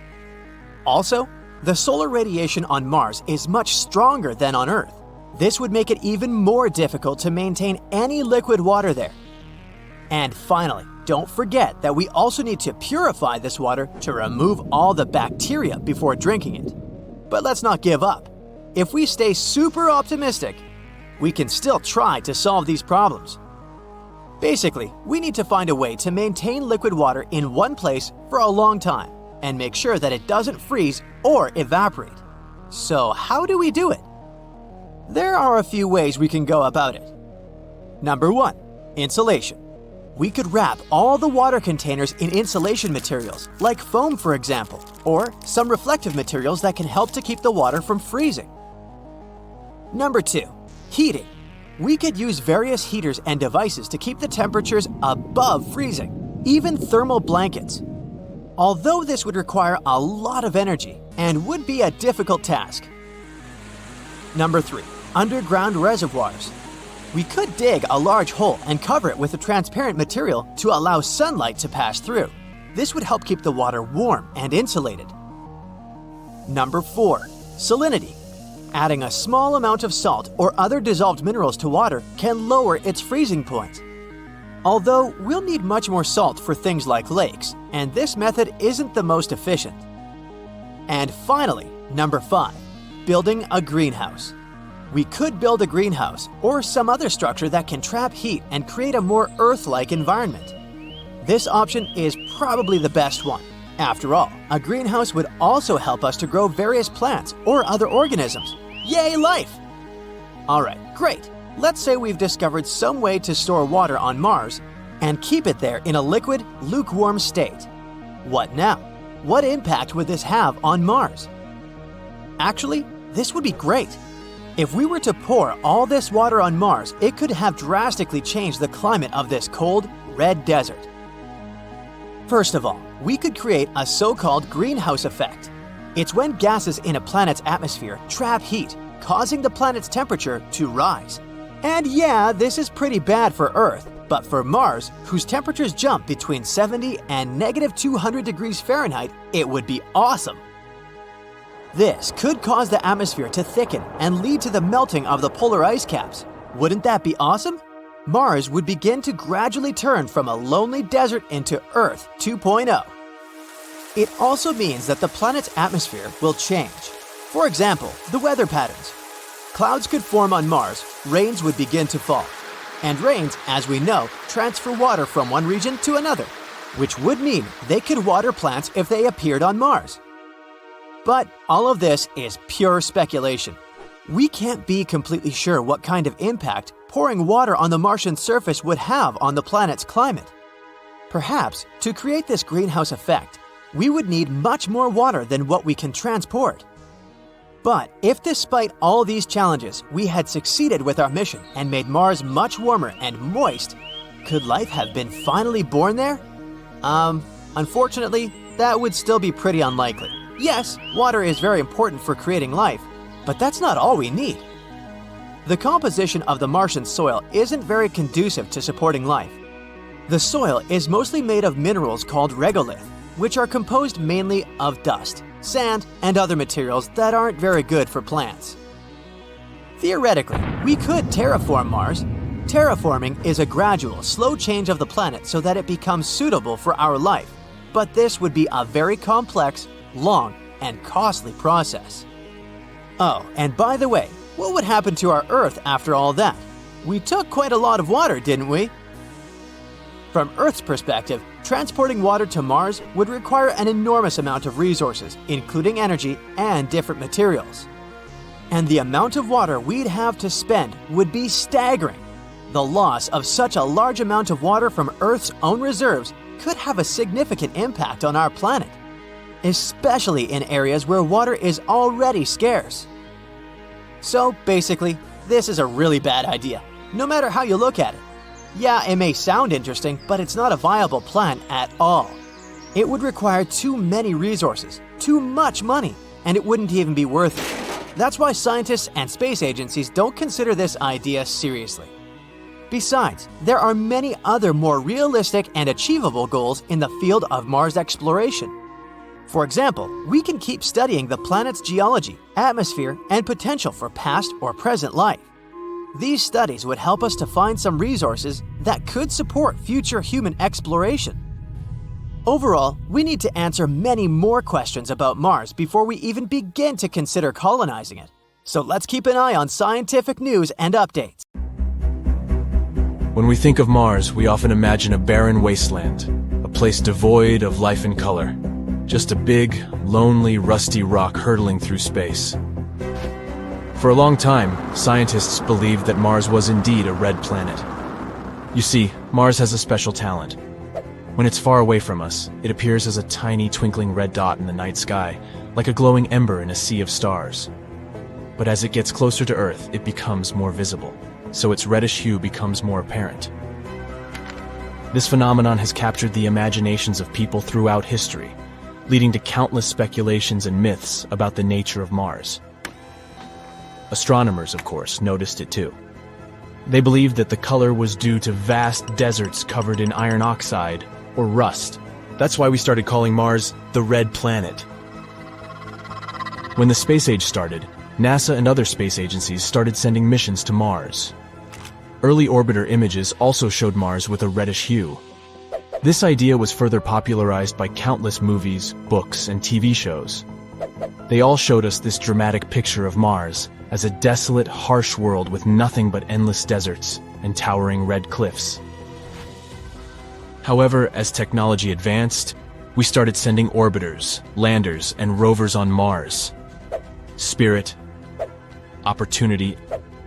Also, the solar radiation on Mars is much stronger than on Earth. This would make it even more difficult to maintain any liquid water there. And finally, don't forget that we also need to purify this water to remove all the bacteria before drinking it. But let's not give up. If we stay super optimistic, we can still try to solve these problems. Basically, we need to find a way to maintain liquid water in one place for a long time and make sure that it doesn't freeze or evaporate. So how do we do it? There are a few ways we can go about it. Number 1, insulation. We could wrap all the water containers in insulation materials, like foam for example, or some reflective materials that can help to keep the water from freezing. Number 2, heating. We could use various heaters and devices to keep the temperatures above freezing, even thermal blankets. Although this would require a lot of energy and would be a difficult task. Number 3, underground reservoirs. We could dig a large hole and cover it with a transparent material to allow sunlight to pass through. This would help keep the water warm and insulated. Number 4, salinity. Adding a small amount of salt or other dissolved minerals to water can lower its freezing point. Although we'll need much more salt for things like lakes, and this method isn't the most efficient. And finally, number 5, building a greenhouse. We could build a greenhouse or some other structure that can trap heat and create a more Earth-like environment. This option is probably the best one. After all, a greenhouse would also help us to grow various plants or other organisms. Yay, life! Alright, great. Let's say we've discovered some way to store water on Mars and keep it there in a liquid, lukewarm state. What now? What impact would this have on Mars? Actually, this would be great. If we were to pour all this water on Mars, it could have drastically changed the climate of this cold, red desert. First of all, we could create a so-called greenhouse effect. It's when gases in a planet's atmosphere trap heat, causing the planet's temperature to rise. And yeah, this is pretty bad for Earth, but for Mars, whose temperatures jump between 70 and -200 degrees Fahrenheit, it would be awesome. This could cause the atmosphere to thicken and lead to the melting of the polar ice caps. Wouldn't that be awesome? Mars would begin to gradually turn from a lonely desert into Earth 2.0. It also means that the planet's atmosphere will change. For example, the weather patterns. Clouds could form on Mars, rains would begin to fall. And rains, as we know, transfer water from one region to another, which would mean they could water plants if they appeared on Mars. But all of this is pure speculation. We can't be completely sure what kind of impact pouring water on the Martian surface would have on the planet's climate. Perhaps, to create this greenhouse effect, we would need much more water than what we can transport. But if despite all these challenges, we had succeeded with our mission and made Mars much warmer and moist, could life have been finally born there? Unfortunately, that would still be pretty unlikely. Yes, water is very important for creating life, but that's not all we need. The composition of the Martian soil isn't very conducive to supporting life. The soil is mostly made of minerals called regolith, which are composed mainly of dust, sand, and other materials that aren't very good for plants. Theoretically, we could terraform Mars. Terraforming is a gradual, slow change of the planet so that it becomes suitable for our life. But this would be a very complex, long, and costly process. Oh, and by the way, what would happen to our Earth after all that? We took quite a lot of water, didn't we? From Earth's perspective, transporting water to Mars would require an enormous amount of resources, including energy and different materials. And the amount of water we'd have to spend would be staggering. The loss of such a large amount of water from Earth's own reserves could have a significant impact on our planet, especially in areas where water is already scarce. So basically, this is a really bad idea, no matter how you look at it. Yeah, it may sound interesting, but it's not a viable plan at all. It would require too many resources, too much money, and it wouldn't even be worth it. That's why scientists and space agencies don't consider this idea seriously. Besides, there are many other more realistic and achievable goals in the field of Mars exploration. For example, we can keep studying the planet's geology, atmosphere, and potential for past or present life. These studies would help us to find some resources that could support future human exploration. Overall, we need to answer many more questions about Mars before we even begin to consider colonizing it. So let's keep an eye on scientific news and updates. When we think of Mars, we often imagine a barren wasteland, a place devoid of life and color. Just a big, lonely, rusty rock hurtling through space. For a long time, scientists believed that Mars was indeed a red planet. You see, Mars has a special talent. When it's far away from us, it appears as a tiny twinkling red dot in the night sky, like a glowing ember in a sea of stars. But as it gets closer to Earth, it becomes more visible, so its reddish hue becomes more apparent. This phenomenon has captured the imaginations of people throughout history, leading to countless speculations and myths about the nature of Mars. Astronomers, of course, noticed it too. They believed that the color was due to vast deserts covered in iron oxide or rust. That's why we started calling Mars the Red Planet. When the space age started, NASA and other space agencies started sending missions to Mars. Early orbiter images also showed Mars with a reddish hue. This idea was further popularized by countless movies, books, and TV shows. They all showed us this dramatic picture of Mars as a desolate, harsh world with nothing but endless deserts and towering red cliffs. However, as technology advanced, we started sending orbiters, landers, and rovers on Mars. Spirit, Opportunity,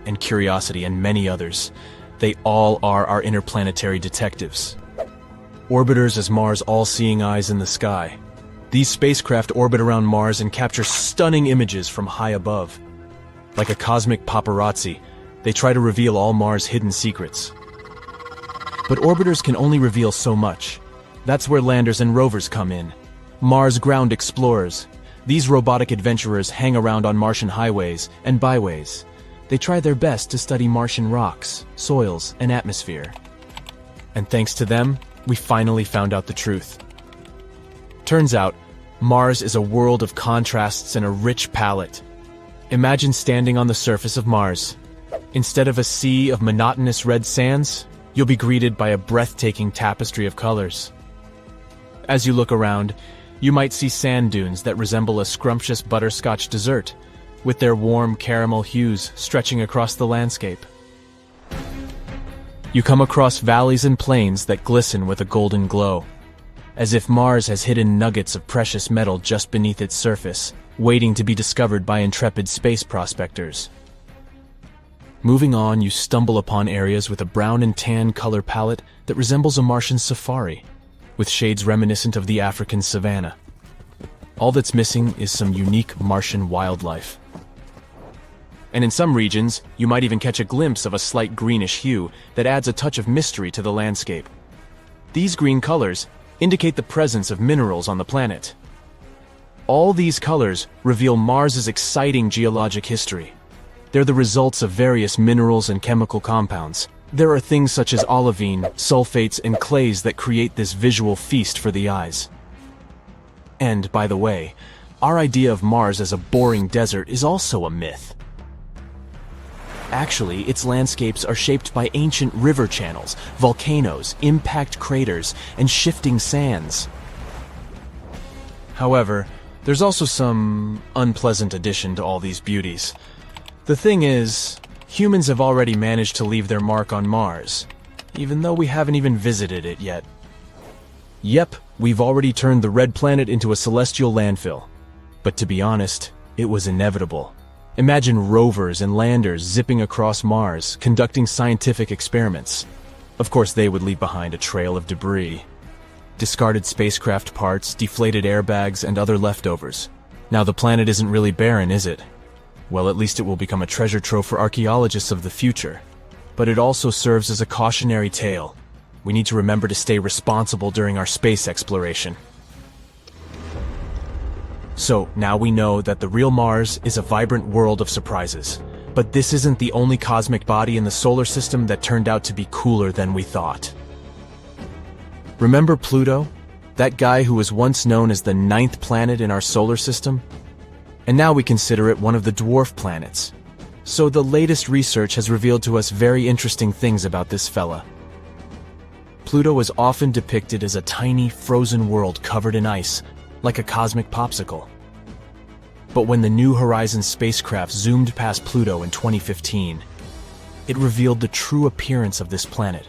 and Curiosity, and many others. They all are our interplanetary detectives. Orbiters as Mars' all-seeing eyes in the sky. These spacecraft orbit around Mars and capture stunning images from high above. Like a cosmic paparazzi, they try to reveal all Mars' hidden secrets. But orbiters can only reveal so much. That's where landers and rovers come in. Mars ground explorers. These robotic adventurers hang around on Martian highways and byways. They try their best to study Martian rocks, soils, and atmosphere. And thanks to them, we finally found out the truth. Turns out, Mars is a world of contrasts and a rich palette. Imagine standing on the surface of Mars. Instead of a sea of monotonous red sands, you'll be greeted by a breathtaking tapestry of colors. As you look around, you might see sand dunes that resemble a scrumptious butterscotch dessert, with their warm caramel hues stretching across the landscape. You come across valleys and plains that glisten with a golden glow, as if Mars has hidden nuggets of precious metal just beneath its surface, waiting to be discovered by intrepid space prospectors. Moving on, you stumble upon areas with a brown and tan color palette that resembles a Martian safari, with shades reminiscent of the African savanna. All that's missing is some unique Martian wildlife. And in some regions, you might even catch a glimpse of a slight greenish hue that adds a touch of mystery to the landscape. These green colors indicate the presence of minerals on the planet. All these colors reveal Mars's exciting geologic history. They're the results of various minerals and chemical compounds. There are things such as olivine, sulfates, and clays that create this visual feast for the eyes. And, by the way, our idea of Mars as a boring desert is also a myth. Actually, its landscapes are shaped by ancient river channels, volcanoes, impact craters, and shifting sands. However, there's also some unpleasant addition to all these beauties. The thing is, humans have already managed to leave their mark on Mars, even though we haven't even visited it yet. Yep, we've already turned the red planet into a celestial landfill. But to be honest, it was inevitable. Imagine rovers and landers zipping across Mars, conducting scientific experiments. Of course, they would leave behind a trail of debris. Discarded spacecraft parts, deflated airbags, and other leftovers. Now the planet isn't really barren, is it? Well, at least it will become a treasure trove for archaeologists of the future. But it also serves as a cautionary tale. We need to remember to stay responsible during our space exploration. So, now we know that the real Mars is a vibrant world of surprises. But this isn't the only cosmic body in the solar system that turned out to be cooler than we thought. Remember Pluto? That guy who was once known as the 9th planet in our solar system? And now we consider it one of the dwarf planets. So the latest research has revealed to us very interesting things about this fella. Pluto is often depicted as a tiny, frozen world covered in ice, like a cosmic popsicle. But when the New Horizons spacecraft zoomed past Pluto in 2015, it revealed the true appearance of this planet.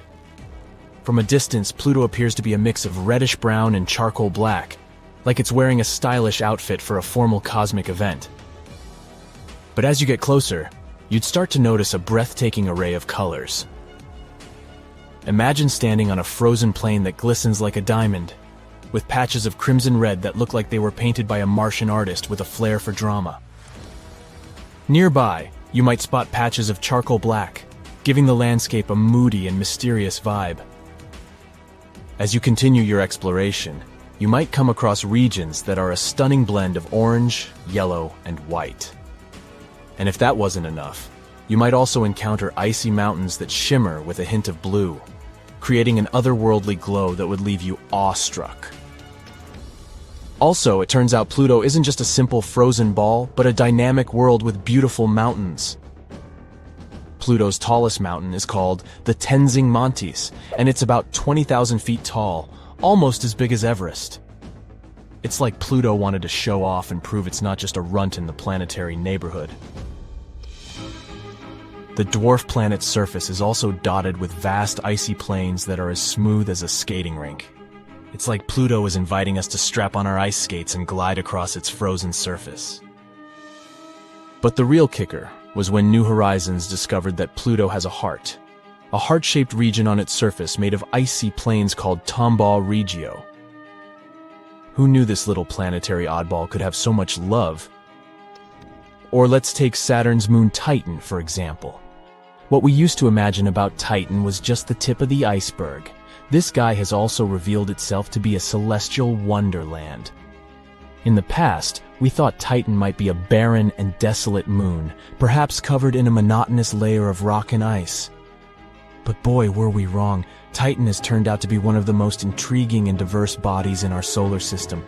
From a distance, Pluto appears to be a mix of reddish brown and charcoal black, like it's wearing a stylish outfit for a formal cosmic event. But as you get closer, you'd start to notice a breathtaking array of colors. Imagine standing on a frozen plain that glistens like a diamond, with patches of crimson red that look like they were painted by a Martian artist with a flair for drama. Nearby, you might spot patches of charcoal black, giving the landscape a moody and mysterious vibe. As you continue your exploration, you might come across regions that are a stunning blend of orange, yellow, and white. And if that wasn't enough, you might also encounter icy mountains that shimmer with a hint of blue, creating an otherworldly glow that would leave you awestruck. Also, it turns out Pluto isn't just a simple frozen ball, but a dynamic world with beautiful mountains. Pluto's tallest mountain is called the Tenzing Montes, and it's about 20,000 feet tall, almost as big as Everest. It's like Pluto wanted to show off and prove it's not just a runt in the planetary neighborhood. The dwarf planet's surface is also dotted with vast icy plains that are as smooth as a skating rink. It's like Pluto is inviting us to strap on our ice skates and glide across its frozen surface. But the real kicker was when New Horizons discovered that Pluto has a heart-shaped region on its surface made of icy plains called Tomball Regio. Who knew this little planetary oddball could have so much love? Or let's take Saturn's moon Titan, for example. What we used to imagine about Titan was just the tip of the iceberg. This guy has also revealed itself to be a celestial wonderland. In the past, we thought Titan might be a barren and desolate moon, perhaps covered in a monotonous layer of rock and ice. But boy, were we wrong. Titan has turned out to be one of the most intriguing and diverse bodies in our solar system.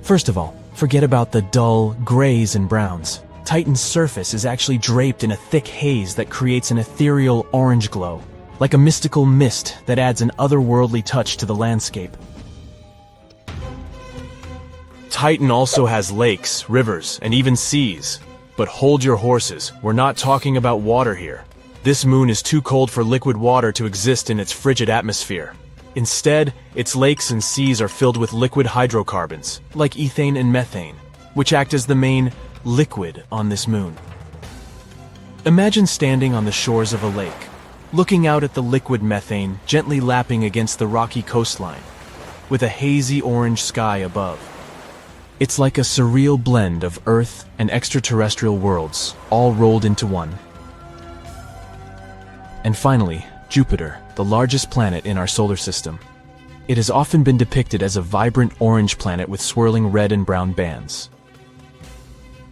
First of all, forget about the dull grays and browns. Titan's surface is actually draped in a thick haze that creates an ethereal orange glow, like a mystical mist that adds an otherworldly touch to the landscape. Titan also has lakes, rivers, and even seas. But hold your horses, we're not talking about water here. This moon is too cold for liquid water to exist in its frigid atmosphere. Instead, its lakes and seas are filled with liquid hydrocarbons, like ethane and methane, which act as the main liquid on this moon. Imagine standing on the shores of a lake, looking out at the liquid methane gently lapping against the rocky coastline, with a hazy orange sky above. It's like a surreal blend of Earth and extraterrestrial worlds, all rolled into one. And finally, Jupiter, the largest planet in our solar system. It has often been depicted as a vibrant orange planet with swirling red and brown bands.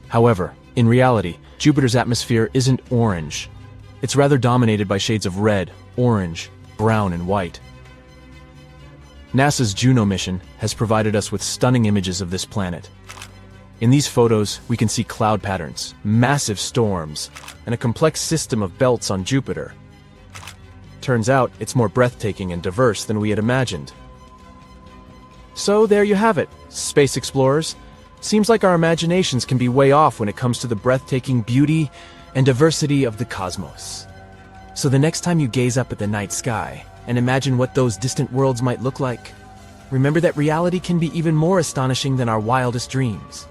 However, in reality, Jupiter's atmosphere isn't orange. It's rather dominated by shades of red, orange, brown, and white. NASA's Juno mission has provided us with stunning images of this planet. In these photos, we can see cloud patterns, massive storms, and a complex system of belts on Jupiter. Turns out, it's more breathtaking and diverse than we had imagined. So there you have it, space explorers. Seems like our imaginations can be way off when it comes to the breathtaking beauty and diversity of the cosmos. So the next time you gaze up at the night sky and imagine what those distant worlds might look like, remember that reality can be even more astonishing than our wildest dreams.